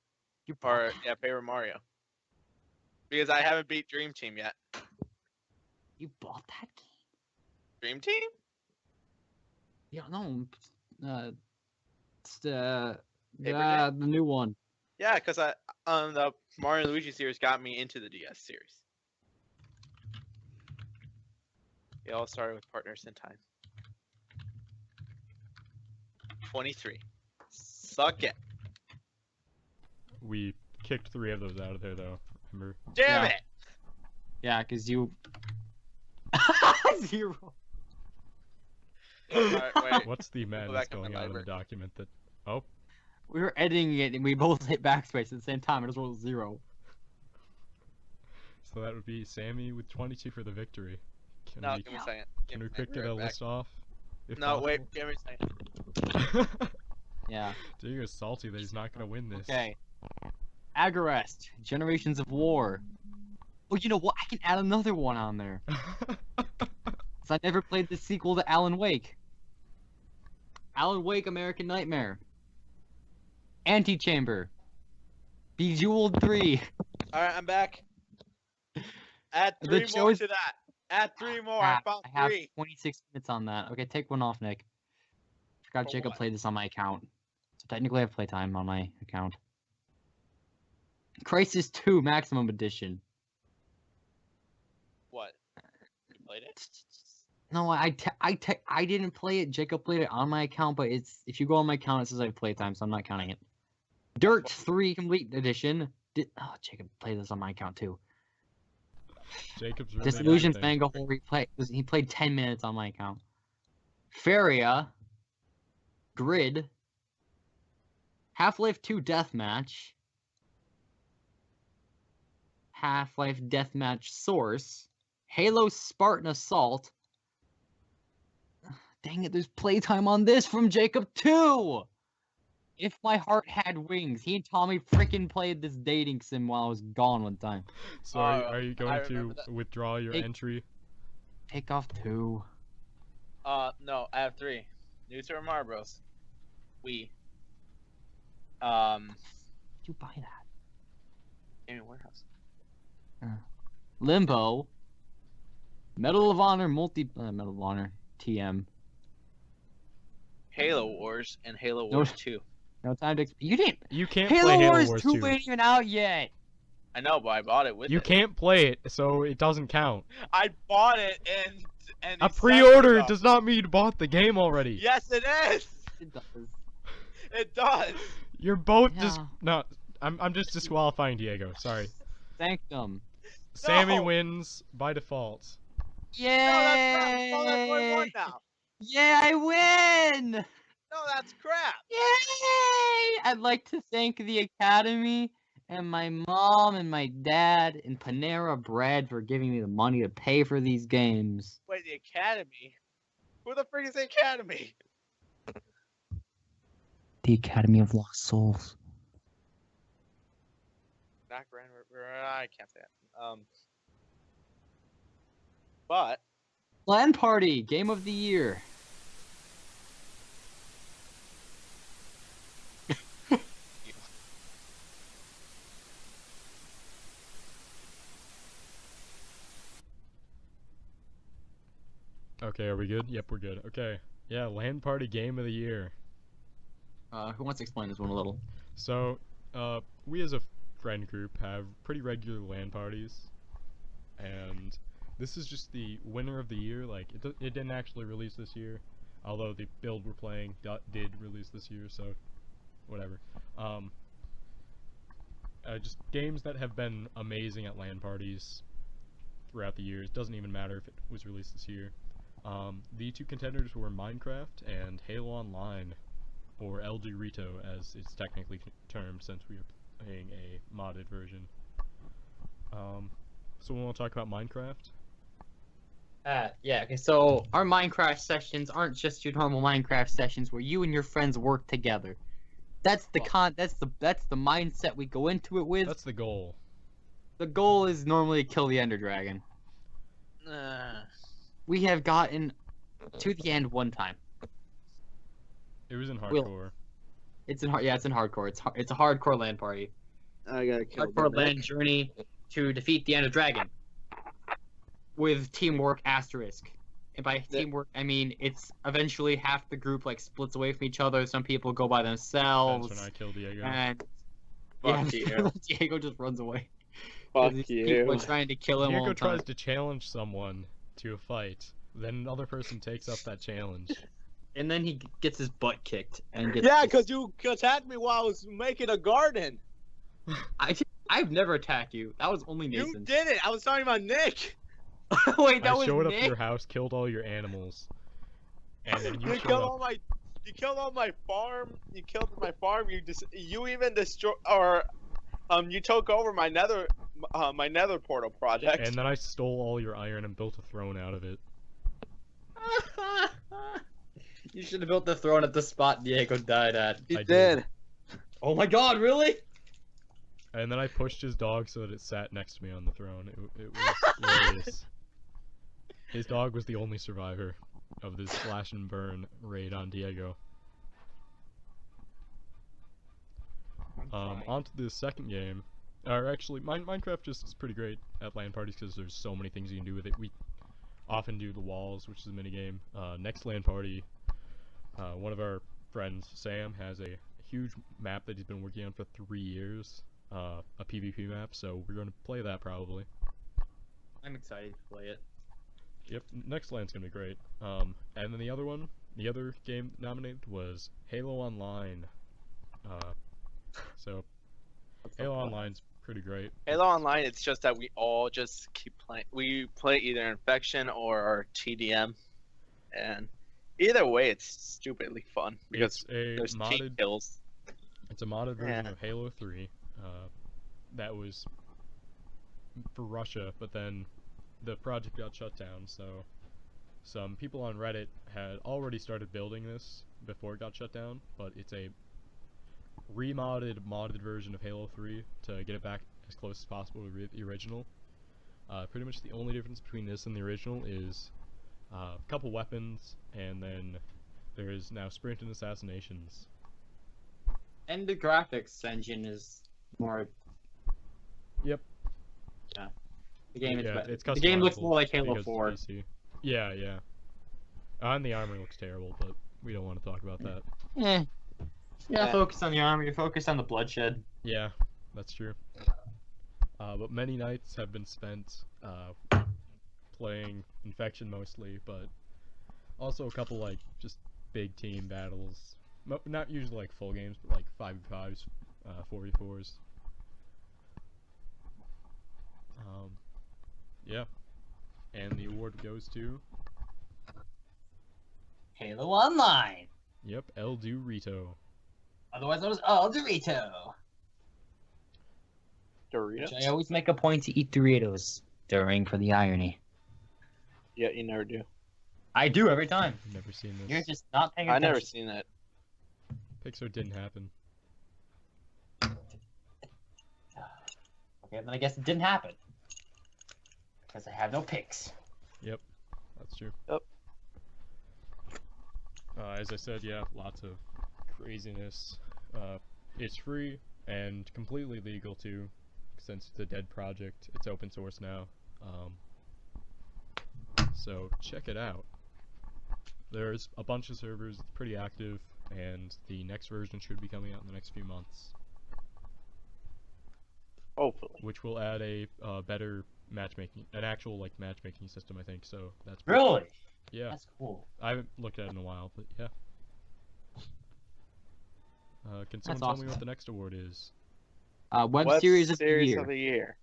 You Or yeah, Paper Mario. Because I haven't beat Dream Team yet. You bought that game? Dream Team? Yeah, no. It's Paper the new one. Yeah, because the Mario and Luigi series got me into the DS series. It all started with Partners in Time. 23. Suck it. We kicked 3 of those out of there though. Remember? Damn Yeah. it! Yeah, because you. 0. Alright, wait. What's the madness back to my going on in the library. document that oh We were editing it and we both hit backspace at the same time. It was rolled 0. so that would be Sammy with 22 for the victory. Can No, we give me a second. can we Give me quick get right a back. list off? If No, wait, possible? give me a second. Yeah. Diego's salty that he's not gonna win this. Okay. Agarest, Generations of War. Oh, you know what? I can add another one on there. 'Cause I never played the sequel to Alan Wake. Alan Wake American Nightmare. Antichamber. Bejeweled 3. Alright, I'm back. Add The 3 more choice- to that. Add 3 more. I found I have 3. 26 minutes on that. Okay, take one off, Nick. Forgot For Jacob what? played this on my account. So technically I have playtime on my account. Crisis 2 Maximum Edition. What? You played it? No, I didn't play it. Jacob played it on my account, but if you go on my account, it says I have playtime, so I'm not counting it. Dirt 3 Complete Edition. Jacob played this on my account too. Jacob's really Disillusion's everything. Mango Hole replay. He played 10 minutes on my account. Feria. Grid. Half-Life 2 Deathmatch. Half-Life Deathmatch Source. Halo Spartan Assault. Dang it, there's playtime on this from Jacob too! If My Heart Had Wings. He and Tommy freaking played this dating sim while I was gone one time. So are you I going to remember that. withdraw your Hey. entry? Take off 2. No, I have 3. New Super Mario Bros. Wii. Did you buy that? Gaming Warehouse. Limbo. Medal of Honor Medal of Honor TM. Halo Wars and Halo No. Wars 2. No time to. You didn't. You can't play Halo Halo Wars Wars 2 2. ain't even out yet. I know, but I bought it with You it. can't play it, so it doesn't count. I bought it and A it pre-order sounded does not mean you bought the game already. Yes, it is. It does. It does. You're both Yeah. just no. I'm just disqualifying Diego. Sorry. Sanctum. Sammy No. wins by default. No, that's crap. Yay! No, that's what I want now. Yeah, I win! No, that's crap. Yay! I'd like to thank the Academy and my mom and my dad and Panera Bread for giving me the money to pay for these games. Wait, the Academy? Who the freak is the Academy? The Academy of Lost Souls. Not Grand. I can't say that. But LAN Party Game of the Year. Okay, are we good? Yep, we're good. Okay. Yeah, LAN Party Game of the Year. Who wants to explain this one a little? So, we as a friend group have pretty regular LAN parties, and this is just the winner of the year. Like, it didn't actually release this year, although the build we're playing did release this year, so whatever. Just games that have been amazing at LAN parties throughout the years. Doesn't even matter if it was released this year. The 2 contenders were Minecraft and Halo Online, or El Dorito as it's technically termed since we are playing a modded version. So we want to talk about Minecraft? Yeah, okay, so our Minecraft sessions aren't just your normal Minecraft sessions where you and your friends work together. That's the that's the mindset we go into it with. That's the goal. The goal is normally to kill the Ender Dragon. We have gotten to the end one time. It was in We'll- hardcore. It's in hardcore. It's a hardcore LAN party. I gotta kill Hardcore the LAN journey to defeat the Ender Dragon. With teamwork asterisk. And by teamwork, I mean it's eventually half the group like splits away from each other. Some people go by themselves. That's when I killed Diego. And Fuck yeah, you. Diego just runs away. Fuck These you. People are trying to kill him all Diego the time. tries to challenge someone to a fight, then another person takes up that challenge. And then he gets his butt kicked and gets. Yeah, because you attacked me while I was making a garden. I've never attacked you. That was only You Nathan. did it. I was talking about Nick. Wait, that I was showed up Nick. to your house, killed all your animals, and then you You showed killed up. all my. You killed all my farm. You killed my farm. You even destroyed or you took over my nether portal project. And then I stole all your iron and built a throne out of it. You should have built the throne at the spot Diego died at. I did. Oh my God! Really? And then I pushed his dog so that it sat next to me on the throne. It was glorious. His dog was the only survivor of this slash and burn raid on Diego. On to the second game. Or actually, Minecraft just is pretty great at LAN parties because there's so many things you can do with it. We often do the walls, which is a minigame. Next LAN party, one of our friends, Sam, has a huge map that he's been working on for 3 years, a PvP map. So we're going to play that probably. I'm excited to play it. Yep, next land's gonna be great. And then the other game nominated was Halo Online. So Halo Online's pretty great. Halo Online, it's just that we all just keep playing. We play either Infection or TDM, and either way, it's stupidly fun because It's a there's modded. cheat kills. It's a modded version Yeah. of Halo 3. That was for Russia, but then the project got shut down. So some people on Reddit had already started building this before it got shut down, but it's a modded version of Halo 3 to get it back as close as possible to the original. Pretty much the only difference between this and the original is a couple weapons, and then there is now sprint and assassinations. And the graphics engine is more. Yep. Yeah. The game is Yeah, better. it's The game looks customizable more like Halo because it's 4. PC. Yeah, yeah. And the armor looks terrible, but we don't want to talk about that. Eh. Yeah, Yeah. focus on the armor. You're focused on the bloodshed. Yeah, that's true. But many nights have been spent playing Infection mostly, but also a couple like just big team battles. Not usually like full games, but like 5v5s, 4v4s. Yeah. And the award goes to, Halo Online. yep, El Dorito. Otherwise known as El Dorito. Doritos? Which I always make a point to eat Doritos during for the irony. Yeah, you never do. I do every time. I've never seen this. You're just not paying I attention. never seen it. Pixar didn't happen. Okay, then I guess it didn't happen. Because I have no picks. That's true. Yep. As I said, yeah, lots of craziness. It's free and completely legal too, since it's a dead project. It's open source now. So check it out. There's a bunch of servers, it's pretty active, and the next version should be coming out in the next few months, Hopefully. which will add a better matchmaking, an actual like matchmaking system, I think. So that's pretty- Really? yeah. That's cool. I haven't looked at it in a while, but yeah. Can someone That's tell awesome. me what the next award is? Web series of the year. of the year.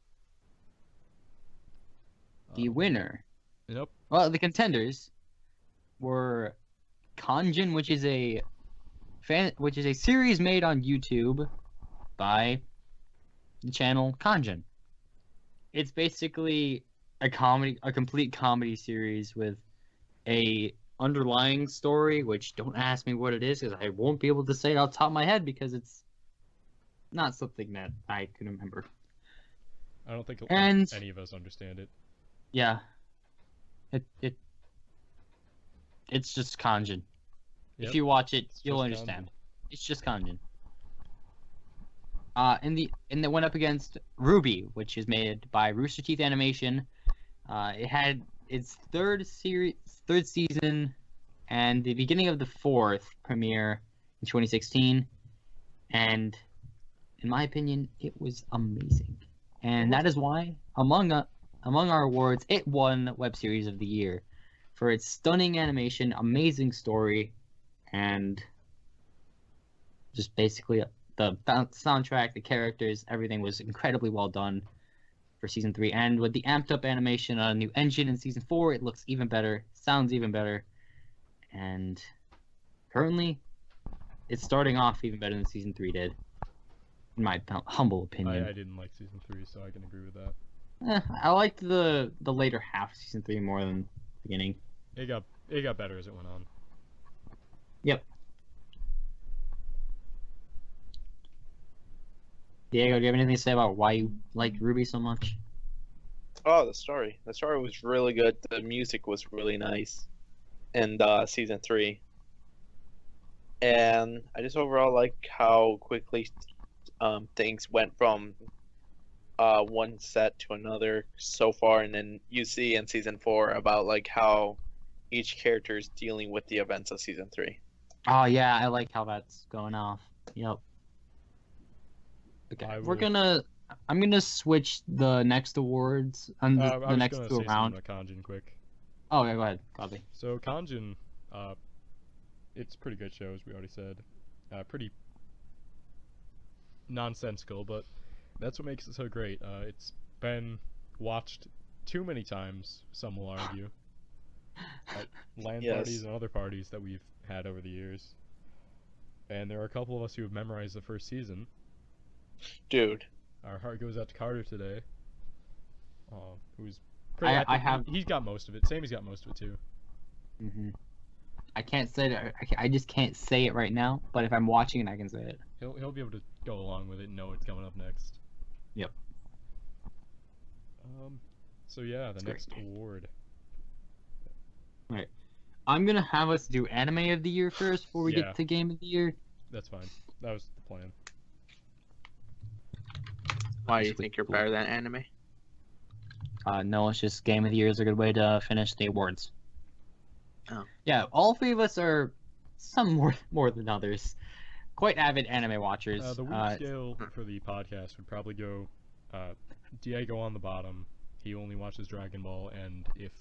The winner. Nope. Well, the contenders were Kanjin, which is a series made on YouTube by the channel Kanjin. It's basically a complete comedy series with a underlying story, which don't ask me what it is because I won't be able to say it off the top of my head because it's not something that I can remember. I don't think And- any of us understand it. Yeah. It's just Kanjin. Yep. If you watch it, It's you'll just understand. It's just Kanjin. And it went up against Ruby, which is made by Rooster Teeth Animation. It had its third season, and the beginning of the fourth premiere in 2016. And in my opinion, it was amazing. And that is why, among our awards, it won Web Series of the Year for its stunning animation, amazing story, and just basically the soundtrack, the characters, everything was incredibly well done for Season 3. And with the amped up animation on a new engine in Season 4, it looks even better, sounds even better, and currently, it's starting off even better than Season 3 did, in my humble opinion. I didn't like season 3, so I can agree with that. I liked the later half of Season 3 more than the beginning. It got better as it went on. Diego, do you have anything to say about why you like Ruby so much? Oh, the story. The story was really good. The music was really nice in season 3. And I just overall like how quickly things went from one set to another so far, and then you see in season 4 about like how each character is dealing with the events of season 3. Oh yeah, I like how that's going off. Yep. Okay, I we're will- gonna. I'm gonna switch the next awards on I the was next gonna two say around. something about Kanjin quick. Oh yeah, go ahead, Copy. So Kanjin, it's a pretty good show, as we already said. Pretty nonsensical, but that's what makes it so great. It's been watched too many times, some will argue, at LAN Yes. parties and other parties that we've had over the years. And there are a couple of us who have memorized the first season. Dude. Our heart goes out to Carter today, who's I think have- he's got most of it. Sammy's got most of it too. Mm-hmm. I can't say it. I just can't say it right now. But if I'm watching it, I can say it. He'll be able to go along with it and know what's coming up next. Yep. So yeah, the great. next award. I'm gonna have us do anime of the year first before we Yeah. get to game of the year. That's fine. That was the plan. Why do you think you're better than anime? No, it's just game of the year is a good way to finish the awards. Oh. Yeah, all three of us are some more than others. Quite avid anime watchers. The weak scale for the podcast would probably go Diego on the bottom. He only watches Dragon Ball, and if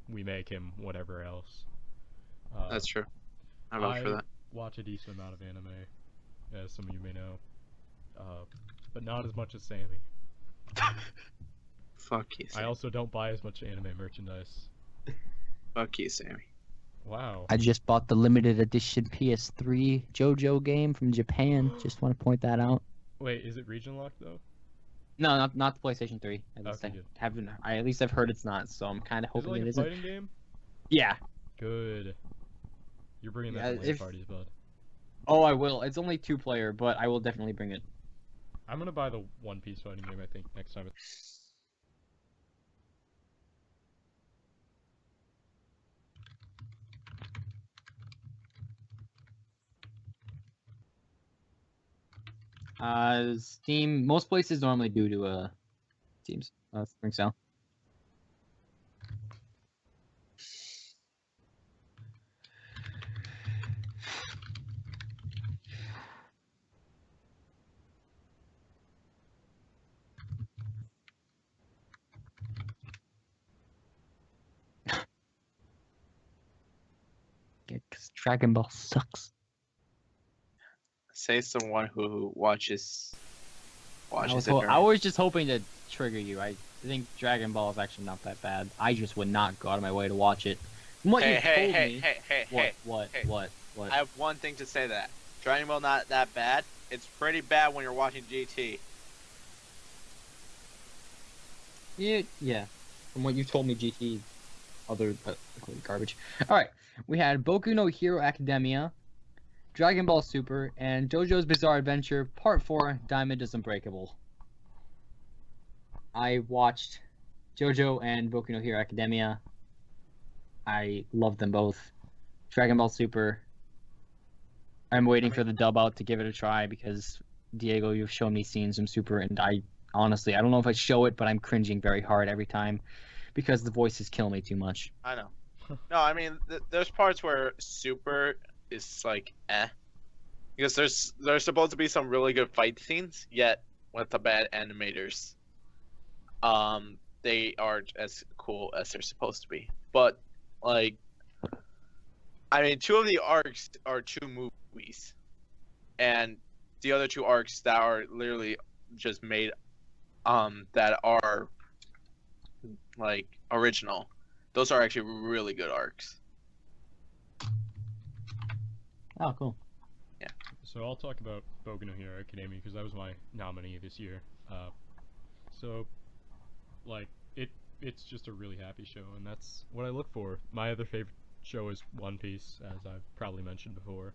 we make him, whatever else. That's true. I vouch for that. Watch a decent amount of anime, as some of you may know, but not as much as Sammy. Fuck you, I Sammy. also don't buy as much anime merchandise. Fuck you, Sammy. Wow. I just bought the limited edition PS3 JoJo game from Japan. Just want to point that out. Wait, is it region locked though? No, not the PlayStation 3. At least Okay, good. at least I've heard it's not, so I'm kind of Is it hoping like it a isn't. fighting game? Yeah. Good. You're bringing Yeah, that to LAN if- parties, bud. Oh, I will. It's only 2-player, but I will definitely bring it. I'm gonna buy the One Piece fighting game, I think, next time. Steam. Most places normally do Steam's spring sale. Yeah, 'cause Dragon Ball sucks. Say someone who watches I was, it. I was just hoping to trigger you. I think Dragon Ball is actually not that bad. I just would not go out of my way to watch it. From what you told me. Hey. What? I have one thing to say that Dragon Ball not that bad. It's pretty bad when you're watching GT. Yeah. From what you told me, GT, other garbage. All right, we had Boku no Hero Academia, Dragon Ball Super, and JoJo's Bizarre Adventure Part 4: Diamond is Unbreakable. I watched JoJo and Boku no Hero Academia. I love them both. Dragon Ball Super. I'm waiting for the dub out to give it a try because Diego, you've shown me scenes from Super, and I honestly don't know if I show it, but I'm cringing very hard every time because the voices kill me too much. I know. No, I mean, there's parts where Super is like, because there's supposed to be some really good fight scenes, yet with the bad animators, they aren't as cool as they're supposed to be. But like, I mean, 2 of the arcs are 2 movies, and the other 2 arcs that are literally just made, that are like original. Those are actually really good arcs. Oh, cool. So I'll talk about Boku no Hero Academia because that was my nominee this year. So, like, it's just a really happy show, and that's what I look for. My other favorite show is One Piece, as I've probably mentioned before.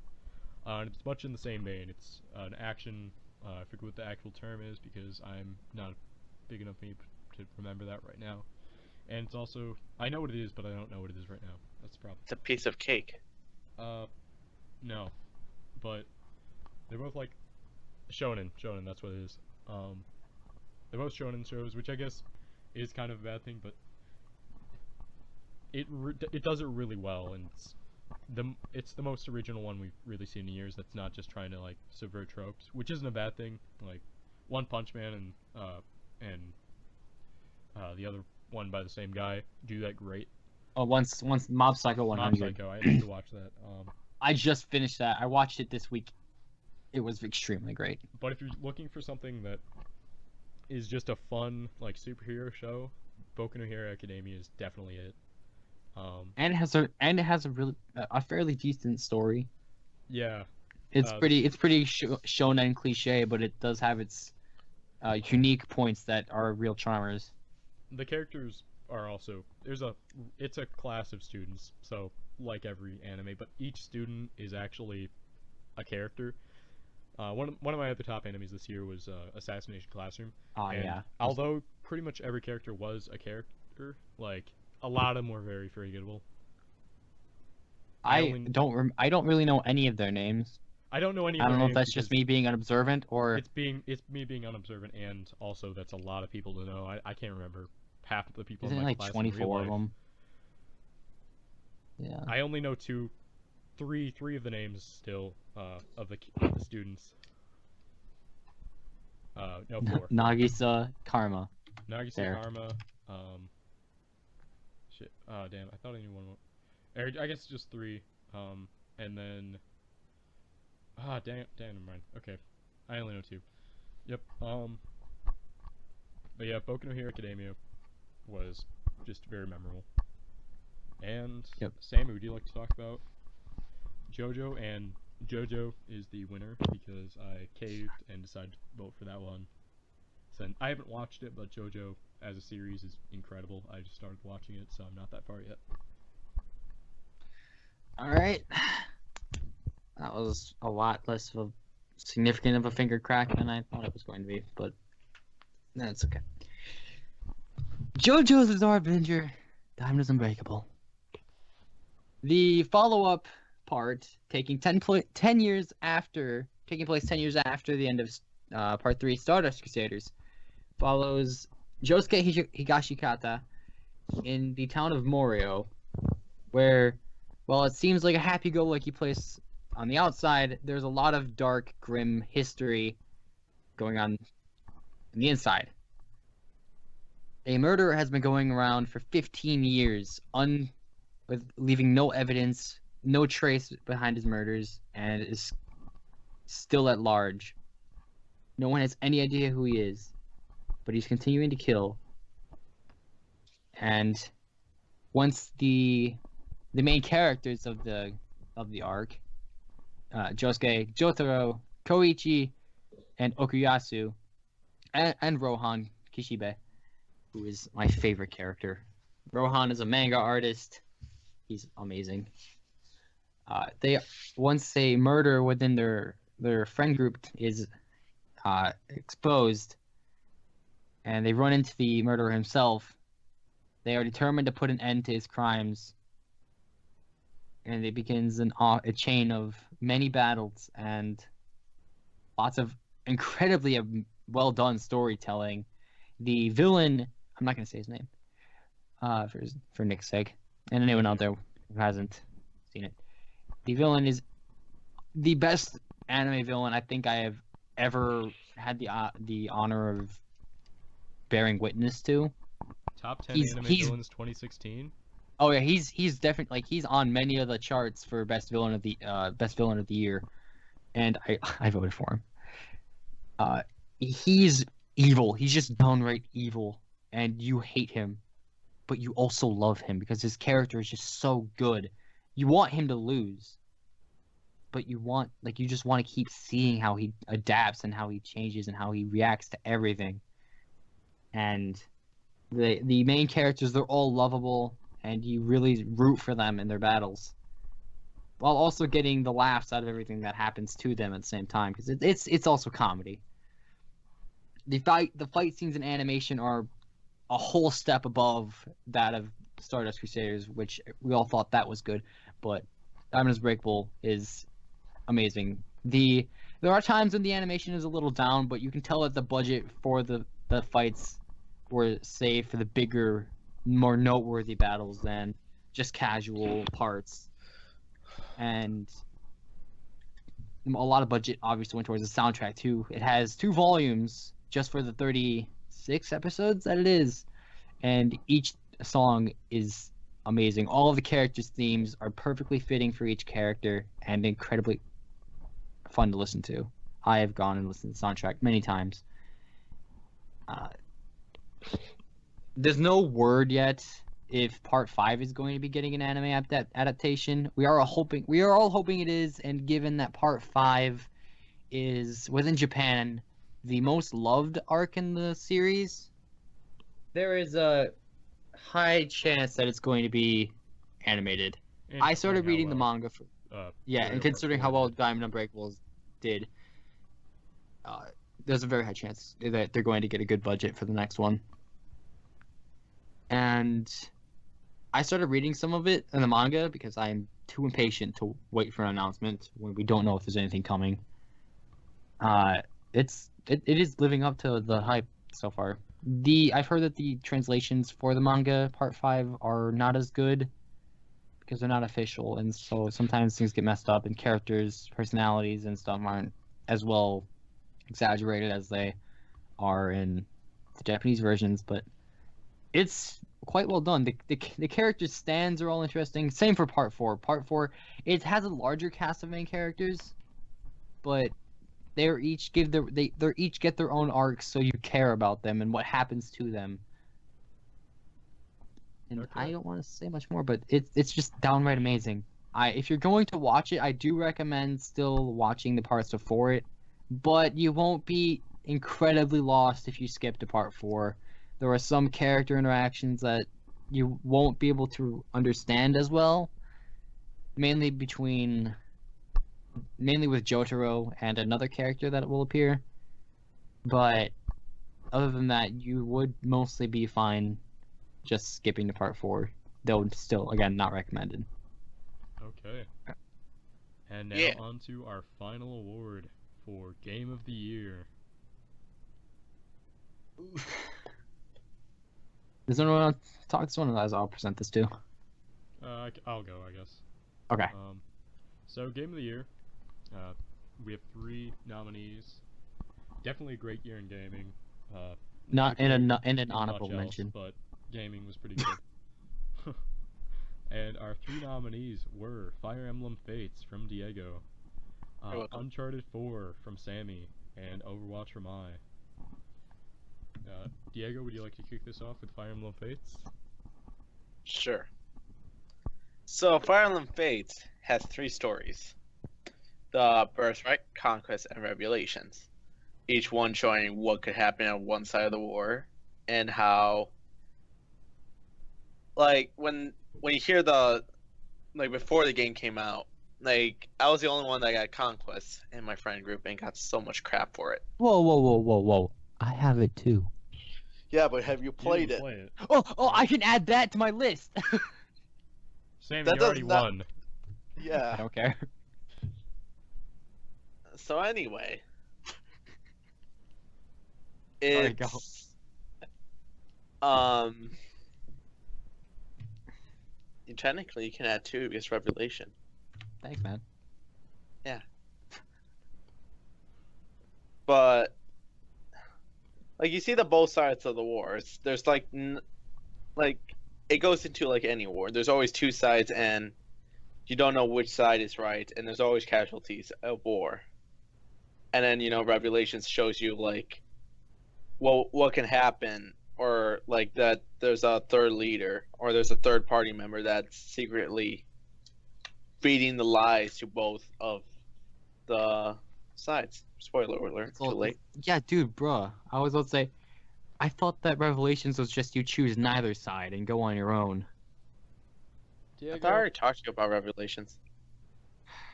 And it's much in the same vein. It's an action. I forget what the actual term is because I'm not big enough me to remember that right now. And it's also, I know what it is, but I don't know what it is right now. That's the problem. It's a piece of cake. No, but they're both like shonen. That's what it is. They're both shonen shows, which I guess is kind of a bad thing, but it does it really well, and it's the most original one we've really seen in years. That's not just trying to like subvert tropes, which isn't a bad thing. Like One Punch Man and the other one by the same guy do that great. Oh, once Mob Psycho 100. Mob Psycho, I need to watch that. I just finished that. I watched it this week. It was extremely great. But if you're looking for something that is just a fun like superhero show, Boku no Hero Academia is definitely it. And it has a really a fairly decent story. Yeah. It's pretty shonen cliche, but it does have its unique points that are real charmers. The characters are also it's a class of students, so like every anime, but each student is actually a character. One of my other top animes this year was Assassination Classroom. Oh yeah. Although pretty much every character was a character, like a lot of them were very forgettable. I don't really know any of their names. I don't know any. I don't know if that's just me being unobservant or it's me being unobservant, and also that's a lot of people to know. I can't remember half of the people. Isn't in my like class 24 of them? Yeah. I only know three of the names still of the students. No, 4. Nagisa, Karma. Nagisa, There. Karma. Shit. Damn. I thought I knew one more. I guess just 3. And then. Damn. Never mind. Okay. I only know 2. Yep. But yeah, Boku no Hero Academia was just very memorable. And Yep. Sammy, would you like to talk about JoJo? And JoJo is the winner because I caved and decided to vote for that one. So I haven't watched it, but JoJo as a series is incredible. I just started watching it, so I'm not that far yet. All right. That was a lot less of a significant of a finger crack than I thought it was going to be, but that's okay. JoJo's Bizarre Adventure, Diamond is Unbreakable. The follow-up part, taking 10 years after, taking place 10 years after the end of Part 3, Stardust Crusaders, follows Josuke Higashikata in the town of Morio, where, while it seems like a happy-go-lucky place on the outside, there's a lot of dark, grim history going on the inside. A murder has been going around for 15 years, with leaving no evidence, no trace behind his murders, and is still at large. No one has any idea who he is, but he's continuing to kill. And once the main characters of the arc, Josuke, Jotaro, Koichi, and Okuyasu, and Rohan Kishibe, who is my favorite character. Rohan is a manga artist. He's amazing. Once a murder within their friend group is exposed, and they run into the murderer himself, they are determined to put an end to his crimes, and it begins a chain of many battles and lots of incredibly well done storytelling. The villain, I'm not gonna say his name, for Nick's sake, and anyone out there who hasn't seen it. The villain is the best anime villain I think I have ever had the honor of bearing witness to. Top 10 anime villains 2016. Oh yeah, he's definitely, like, he's on many of the charts for best villain of the year, and I voted for him. He's evil. He's just downright evil, and you hate him, but you also love him because his character is just so good. You want him to lose, but you just want to keep seeing how he adapts and how he changes and how he reacts to everything. And the main characters, they're all lovable, and you really root for them in their battles, while also getting the laughs out of everything that happens to them at the same time, because it's also comedy. The fight scenes and animation are a whole step above that of Stardust Crusaders, which we all thought that was good, but Diamond is Unbreakable is amazing. There are times when the animation is a little down, but you can tell that the budget for the fights were saved for the bigger, more noteworthy battles than just casual parts. and a lot of budget obviously went towards the soundtrack too. It has 2 volumes just for the 36 episodes that it is, and each song is amazing. All of the characters' themes are perfectly fitting for each character and incredibly fun to listen to. I have gone and listened to the soundtrack many times. There's no word yet if Part 5 is going to be getting an anime adaptation. We are all hoping it is, and given that Part 5 is within Japan the most loved arc in the series, there is a high chance that it's going to be animated. And I started considering reading the how manga for well, and Part considering 4 how well did. Diamond Unbreakables did, there's a very high chance that they're going to get a good budget for the next one. And I started reading some of it in the manga because I'm too impatient to wait for an announcement when we don't know if there's anything coming. It is living up to the hype so far. I've heard that the translations for the manga Part 5 are not as good because they're not official, and so sometimes things get messed up and characters, personalities, and stuff aren't as well exaggerated as they are in the Japanese versions, but it's quite well done. The characters' stands are all interesting. Same for Part 4. Part 4, it has a larger cast of main characters, but they each get their own arcs, so you care about them and what happens to them. And Okay. I don't want to say much more, but it's just downright amazing. If you're going to watch it, I do recommend still watching the parts before it, but you won't be incredibly lost if you skip to Part 4. There are some character interactions that you won't be able to understand as well, mainly with Jotaro and another character that will appear. But other than that, you would mostly be fine just skipping to Part 4. Though still, again, not recommended. Okay. And now Yeah. on to our final award for Game of the Year. Does anyone want to talk to one? Otherwise, I'll present this too. I'll go, I guess. Okay. So Game of the Year, we have 3 nominees. Definitely a great year in gaming. Not in an Not honorable much else, mention. but gaming was pretty good. And our 3 nominees were Fire Emblem Fates from Diego, You're welcome. Uncharted 4 from Sammy, and Overwatch from I. Diego, would you like to kick this off with Fire Emblem Fates? Sure. So, Fire Emblem Fates has 3 stories: the Birthright, Conquest, and Revelations. Each one showing what could happen on one side of the war, and how, like, when you hear before the game came out, like, I was the only one that got Conquest in my friend group and got so much crap for it. Whoa. I have it too. Yeah, but have you You played didn't it? play it. Oh, I can add that to my list. Sammy, That you already does not- won. I Yeah. don't care. So anyway, Sorry, go. it's technically you can add 2 because Revelation. Thanks, man. But like you see the both sides of the war. There's like it goes into like any war. There's always 2 sides, and you don't know which side is right, and there's always casualties of war. And then Revelations shows you like what can happen, or like that there's a third leader or there's a third party member that's secretly feeding the lies to both of the sides. Spoiler alert, too late. Yeah, dude, bruh. I was about to say, I thought that Revelations was just you choose neither side and go on your own. I Diego, thought I already talked to you about Revelations.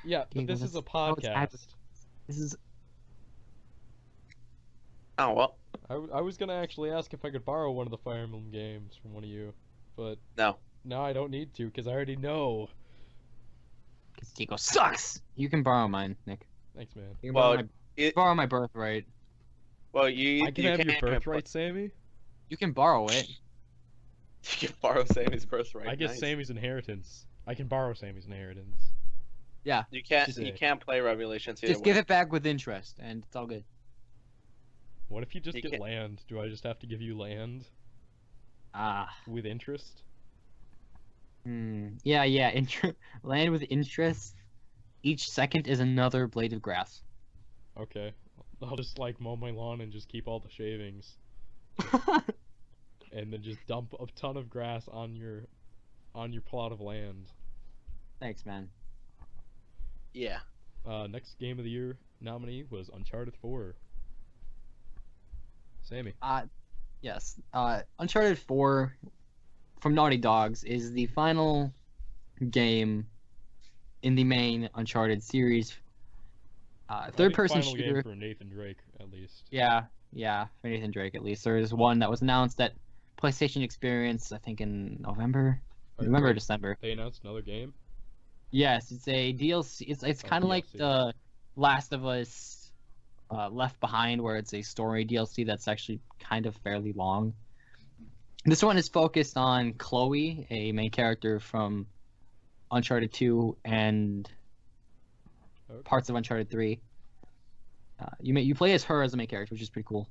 yeah, but Diego, this is a that's how it's podcast. advertised. This is Oh well, I was gonna actually ask if I could borrow one of the Fire Emblem games from one of you, but no. now I don't need to because I already know. because Diego sucks. You can borrow mine, Nick. Thanks, man. You can Well, borrow my birthright. Well, you I can you have your can't even birthright, Sammy. You can borrow it. You can borrow Sammy's birthright. I get Nice. Sammy's inheritance. I can borrow Sammy's inheritance. Yeah. You can't Just- you can't play Revelations either Just way. give it back with interest, and it's all good. What if you just You get can't- land? Do I just have to give you land Ah. with interest? Yeah. Land with interest. Each second is another blade of grass. Okay. I'll just like mow my lawn and just keep all the shavings, and then just dump a ton of grass on your plot of land. Thanks, man. Yeah. Next game of the year nominee was Uncharted 4. Sammy. Yes. Uncharted 4 from Naughty Dogs is the final game in the main Uncharted series. I think Third-person final shooter. game for Nathan Drake, at least. Yeah, for Nathan Drake at least. There's one that was announced at PlayStation Experience, I think in November or December. They announced another game. Yes, it's a DLC. It's kind of like DLC. the Last of Us Left Behind, where it's a story DLC that's actually kind of fairly long. This one is focused on Chloe, a main character from Uncharted 2 and Okay. parts of Uncharted 3. You play as her as the main character, which is pretty cool.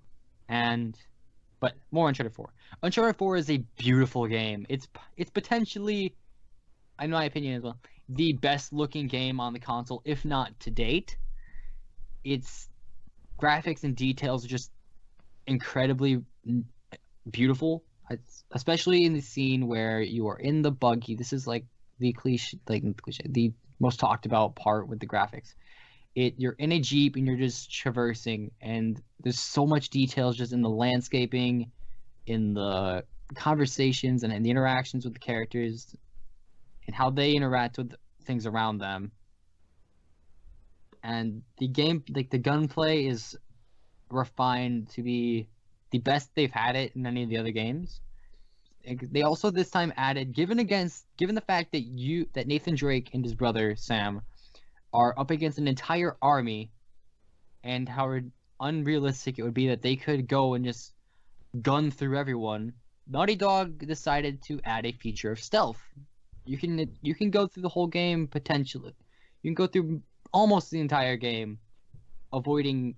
But more Uncharted 4. Uncharted 4 is a beautiful game. It's potentially, in my opinion as well, the best looking game on the console, if not to date. Its graphics and details are just incredibly beautiful. Especially in the scene where you are in the buggy. This is like the most talked about part with the graphics. You're in a Jeep and you're just traversing, and there's so much details just in the landscaping, in the conversations, and in the interactions with the characters, and how they interact with things around them. And the game, like the gunplay, is refined to be the best they've had it in any of the other games. They also this time added, given the fact that Nathan Drake and his brother Sam are up against an entire army, and how unrealistic it would be that they could go and just gun through everyone, Naughty Dog decided to add a feature of stealth. You can go through the whole game potentially. You can go through almost the entire game, avoiding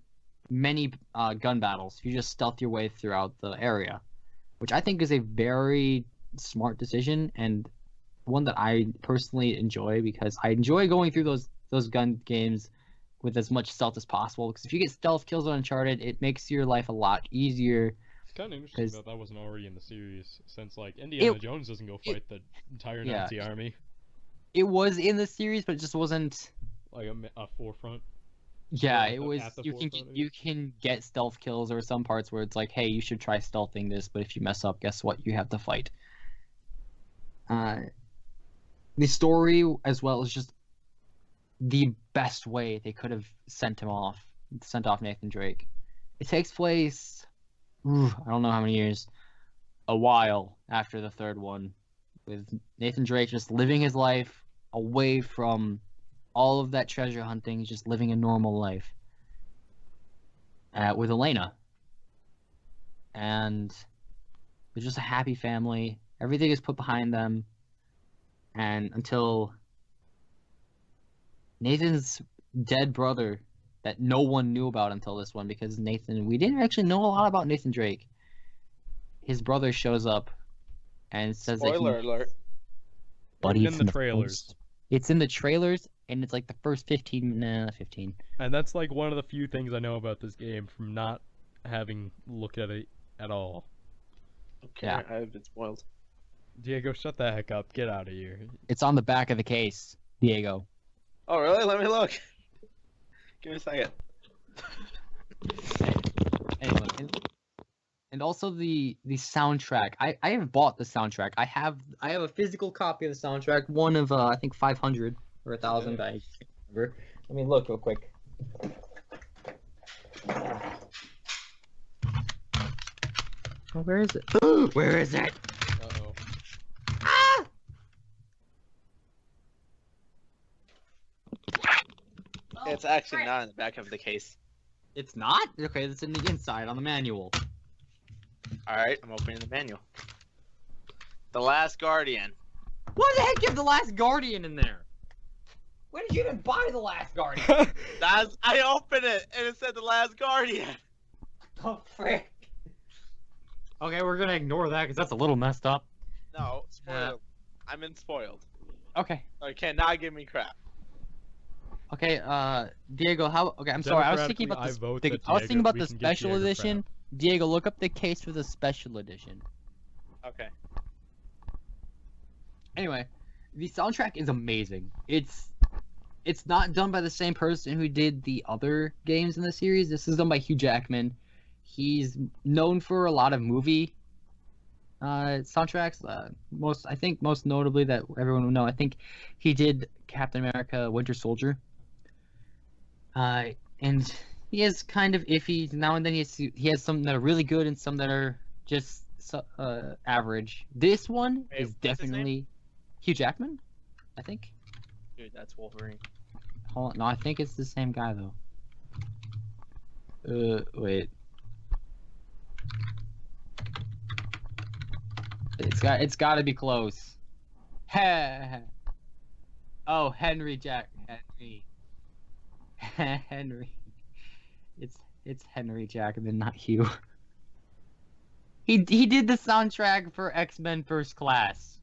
many gun battles if you just stealth your way throughout the area, which I think is a very smart decision, and one that I personally enjoy, because I enjoy going through those gun games with as much stealth as possible, because if you get stealth kills on Uncharted, it makes your life a lot easier. It's kind of interesting that wasn't already in the series, since like Indiana Jones doesn't go fight the entire Nazi army. It was in the series, but it just wasn't like a forefront. Yeah, Yeah, it was. You can get stealth kills, or some parts where it's like, hey, you should try stealthing this, but if you mess up, guess what? You have to fight. The story, as well, is just the best way they could have sent off Nathan Drake. It takes place, I don't know how many years, a while after the third one, with Nathan Drake just living his life away from all of that treasure hunting. He's just living a normal life with Elena, and they're just a happy family. Everything is put behind them, and until Nathan's dead brother, that no one knew about until this one, because we didn't actually know a lot about Nathan Drake. His brother shows up and says Spoiler alert. But It's in the trailers. It's in the trailers, and it's like the first 15. And that's like one of the few things I know about this game from not having looked at it at all. Okay, Yeah. I've been spoiled. Diego, shut the heck up. Get out of here. It's on the back of the case, Diego. Oh, really? Let me look. Give me a second. Anyway, and also the soundtrack. I have bought the soundtrack. I have a physical copy of the soundtrack. One of I think 500 or 1,000. I can't remember. Let me look real quick. Oh, where is it? Where is it? Uh-oh. Ah! It's actually not in the back of the case. It's not? Okay, it's in the inside on the manual. Alright, I'm opening the manual. The Last Guardian. What the heck is The Last Guardian in there? When did you even buy The Last Guardian? I opened it and it said The Last Guardian. Oh, frick. Okay, we're gonna ignore that because that's a little messed up. No, spoiled. I'm in spoiled. Okay. Okay, now give me crap. Okay, Diego, okay, I'm sorry, I was thinking about this. I was thinking about the special edition. Diego, look up the case for the special edition. Okay. Anyway, the soundtrack is amazing. It's not done by the same person who did the other games in the series. This is done by Hugh Jackman. He's known for a lot of movie soundtracks. Most notably that everyone will know. I think he did Captain America: Winter Soldier. And he is kind of iffy now and then. He has some that are really good and some that are just average. This one Hey, is what's his definitely Hugh Jackman, I think. Dude, that's Wolverine. Hold on, no, I think it's the same guy though. Wait. It's got to be close. Oh, Henry. Henry. It's Henry Jackman, not Hugh. He did the soundtrack for X-Men First Class.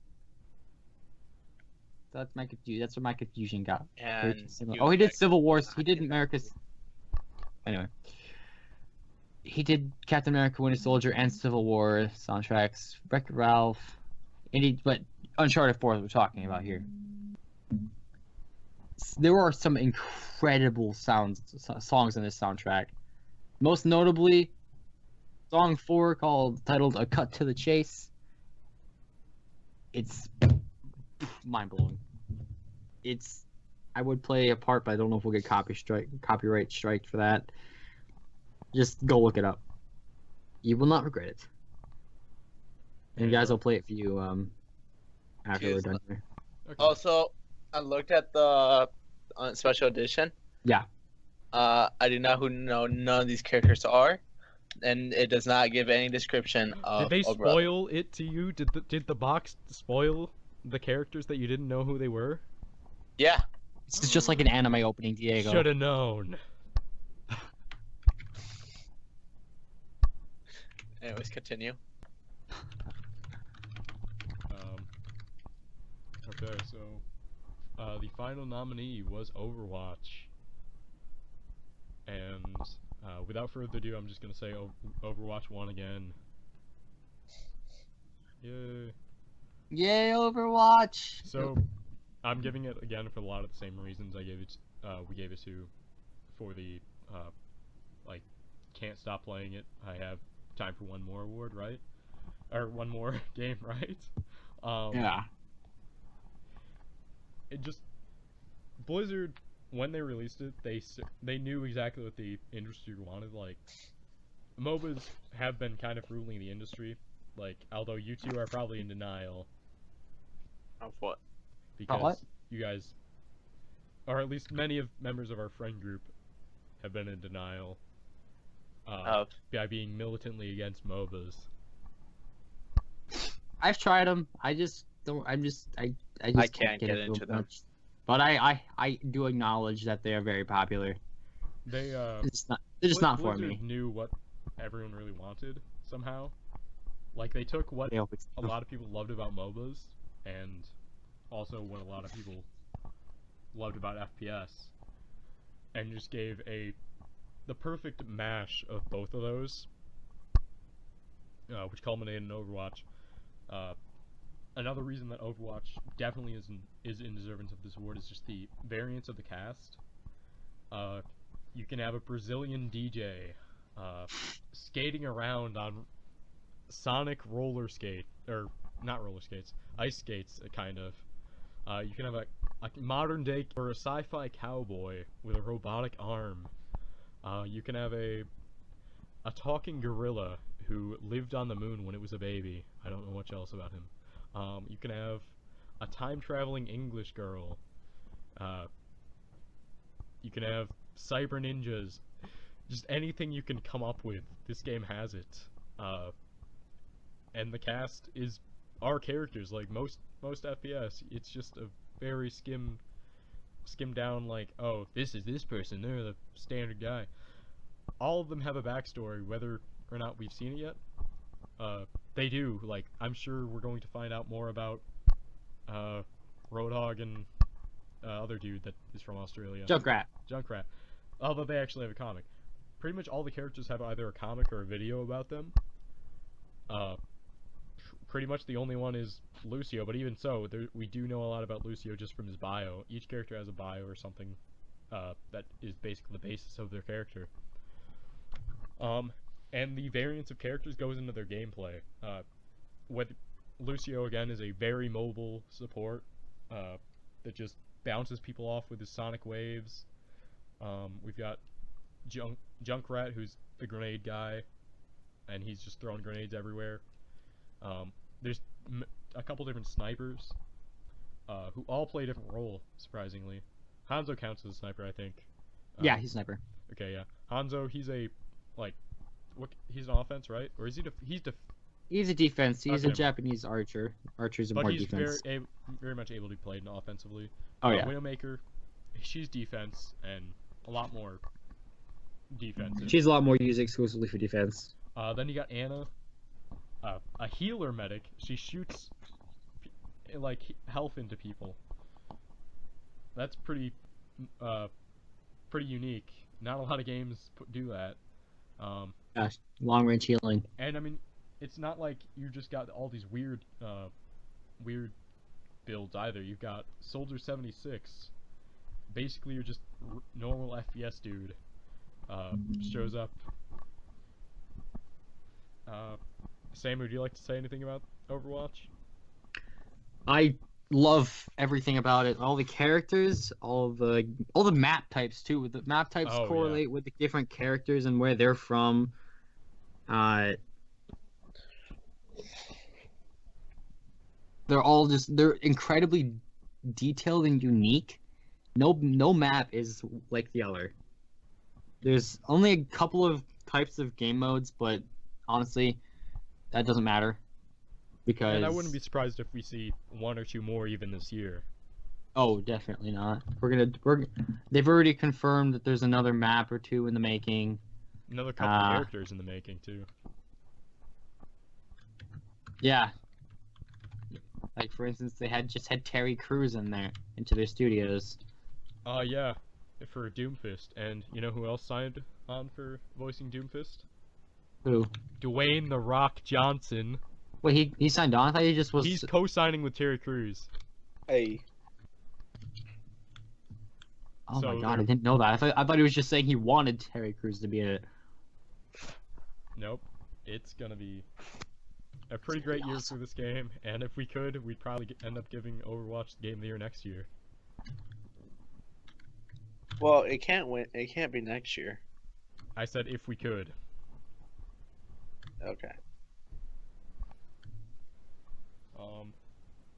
That's where my confusion got. And Oh, he did Civil Wars. He did America's. Anyway. He did Captain America: Winter Soldier and Civil War soundtracks. Wreck-It Ralph. But Uncharted 4 we're talking about here. There are some incredible songs in this soundtrack. Most notably, song 4 titled "A Cut to the Chase." It's mind-blowing. I would play a part, but I don't know if we'll get copyright strike for that. Just go look it up. You will not regret it. And guys, I'll play it for you after we're done here. Okay. Also, I looked at the special edition. Yeah. I do not know none of these characters are, and it does not give any description of. Did they a brother. spoil it to you? Did the box spoil the characters that you didn't know who they were? Yeah. This is just like an anime opening, Diego. Should have known. Anyways, continue. Okay, so the final nominee was Overwatch, and without further ado, I'm just gonna say Overwatch won again. Yay! Yay, Overwatch! So I'm giving it again for a lot of the same reasons we gave it to for the like can't stop playing it. I have time for one more award, right? Or one more game, right? Yeah. It just Blizzard, when they released it, they knew exactly what the industry wanted. Like, MOBAs have been kind of ruling the industry. Like, although you two are probably in denial. Of what? Because what? you guys, or at least many members of our friend group, have been in denial. By being militantly against MOBAs. I've tried them. I just don't. I can't get into them. But I do acknowledge that they are very popular. They're just not for me. Blizzard knew what everyone really wanted somehow. Like, they took what a lot of people loved about MOBAs, and also what a lot of people loved about FPS, and just gave the perfect mash of both of those, which culminated in Overwatch. Another reason that Overwatch definitely is in deserving of this award is just the variance of the cast. You can have a Brazilian DJ skating around on Sonic roller skate, or not roller skates, ice skates, kind of. You can have a modern day or a sci-fi cowboy with a robotic arm. You can have a talking gorilla who lived on the moon when it was a baby. I don't know much else about him. You can have a time-traveling English girl. You can have cyber ninjas. Just anything you can come up with, this game has it. And the cast are characters. Like most FPS, it's just a very skimmed skim down like, oh, this is this person, they're the standard guy. All of them have a backstory, whether or not we've seen it yet. They do. Like, I'm sure we're going to find out more about Roadhog and other dude that is from Australia. Junkrat. Although they actually have a comic. Pretty much all the characters have either a comic or a video about them. Pretty much the only one is Lucio, but even so, we do know a lot about Lucio just from his bio. Each character has a bio or something that is basically the basis of their character. And the variance of characters goes into their gameplay. With Lucio, again, is a very mobile support that just bounces people off with his sonic waves. We've got Junkrat, who's the grenade guy, and he's just throwing grenades everywhere. There's a couple different snipers who all play a different role, surprisingly. Hanzo counts as a sniper, I think. Yeah, he's sniper. Okay, yeah. Hanzo, he's a, like, he's an offense, right? Or is he He's a defense. He's a Okay. Japanese archer. Archers are but more he's defense. very much able to be played offensively. Oh yeah. Widowmaker, she's defense and a lot more defensive. She's a lot more used exclusively for defense. Then you got Anna, a healer medic. She shoots like health into people. That's pretty unique. Not a lot of games do that. Gosh, long range healing. And I mean, it's not like you just got all these weird builds either. You've got Soldier 76. Basically, you're just normal FPS dude. Shows up. Sam, would you like to say anything about Overwatch? I love everything about it. All the characters, all the map types too. The map types Oh, yeah. correlate with the different characters and where they're from. They're incredibly detailed and unique. No map is like the other. There's only a couple of types of game modes, but honestly, that doesn't matter. Because And I wouldn't be surprised if we see one or two more even this year. Oh, definitely not. They've already confirmed that there's another map or two in the making. Another couple of characters in the making too. Yeah. Like for instance, they just had Terry Crews in there into their studios. Yeah, for Doomfist. And you know who else signed on for voicing Doomfist? Who? Dwayne "The Rock" Johnson. Wait, he signed on? I thought he just was. He's co-signing with Terry Crews. Hey. Oh so my god, I they're- didn't know that. I thought he was just saying he wanted Terry Crews to be in it. Nope. It's gonna be a pretty great year for this game, and if we could, we'd probably end up giving Overwatch the Game of the Year next year. Well, it can't win. It can't be next year. I said if we could. Okay.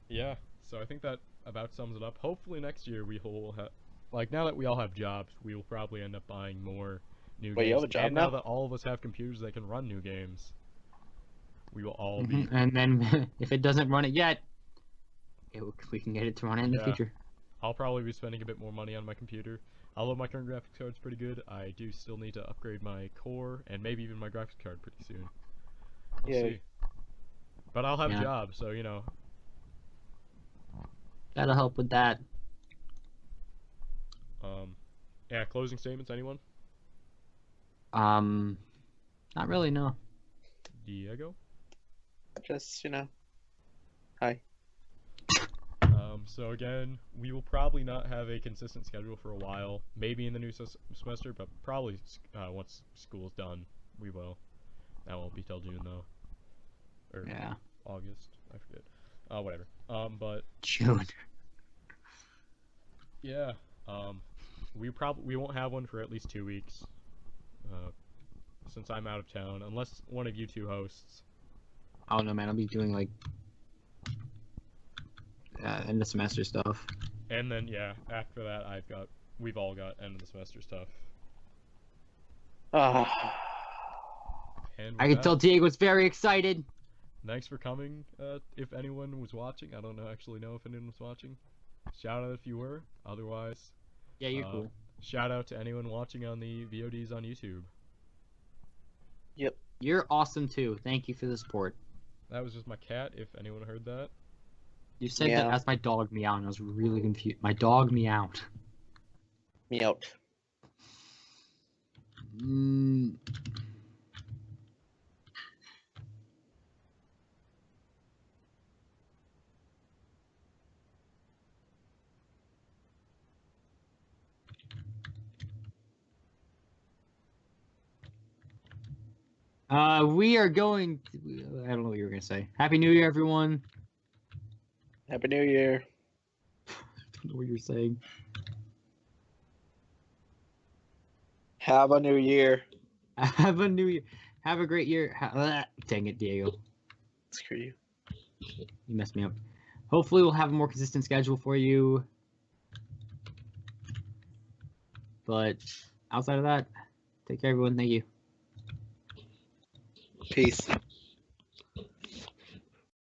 Yeah, so I think that about sums it up. Hopefully next year we will have, like, now that we all have jobs, we will probably end up buying more new Wait, games. you have a job and now? that all of us have computers that can run new games, we will all be. Mhm, And then if it doesn't run it yet, we can get it to run it in the Yeah. future. I'll probably be spending a bit more money on my computer. Although my current graphics card's pretty good, I do still need to upgrade my core and maybe even my graphics card pretty soon. We'll Yay. see. But I'll have Yeah. a job, so you know. That'll help with that. Yeah, closing statements, anyone? Not really, no. Diego? Just hi. So again, we will probably not have a consistent schedule for a while. Maybe in the new semester, but probably once school's done, we will. That won't be till June though, or Yeah. August. I forget. Whatever. But June. yeah. We won't have one for at least 2 weeks. Since I'm out of town, unless one of you two hosts. Oh no, man, I'll be doing like end of semester stuff. And then yeah, after that we've all got end of the semester stuff. Ah. And I with can tell that, Diego's very excited. thanks for coming. If anyone was watching, I don't actually know if anyone was watching. shout out if you were. Otherwise, Yeah, you're cool. shout out to anyone watching on the VODs on YouTube. You're awesome too. Thank you for the support. That was just my cat, if anyone heard that. You said Yeah. that as my dog meowed, and I was really confused. My dog meowed. Meowed. Mm. We are going to, I don't know what you were gonna say. Happy New Year, everyone. Happy New Year. I don't know what you're saying. Have a new year. Have a new year. Have a great year. Dang it, Diego. Screw you. You messed me up. Hopefully, we'll have a more consistent schedule for you. But outside of that, take care, everyone. Thank you. Peace.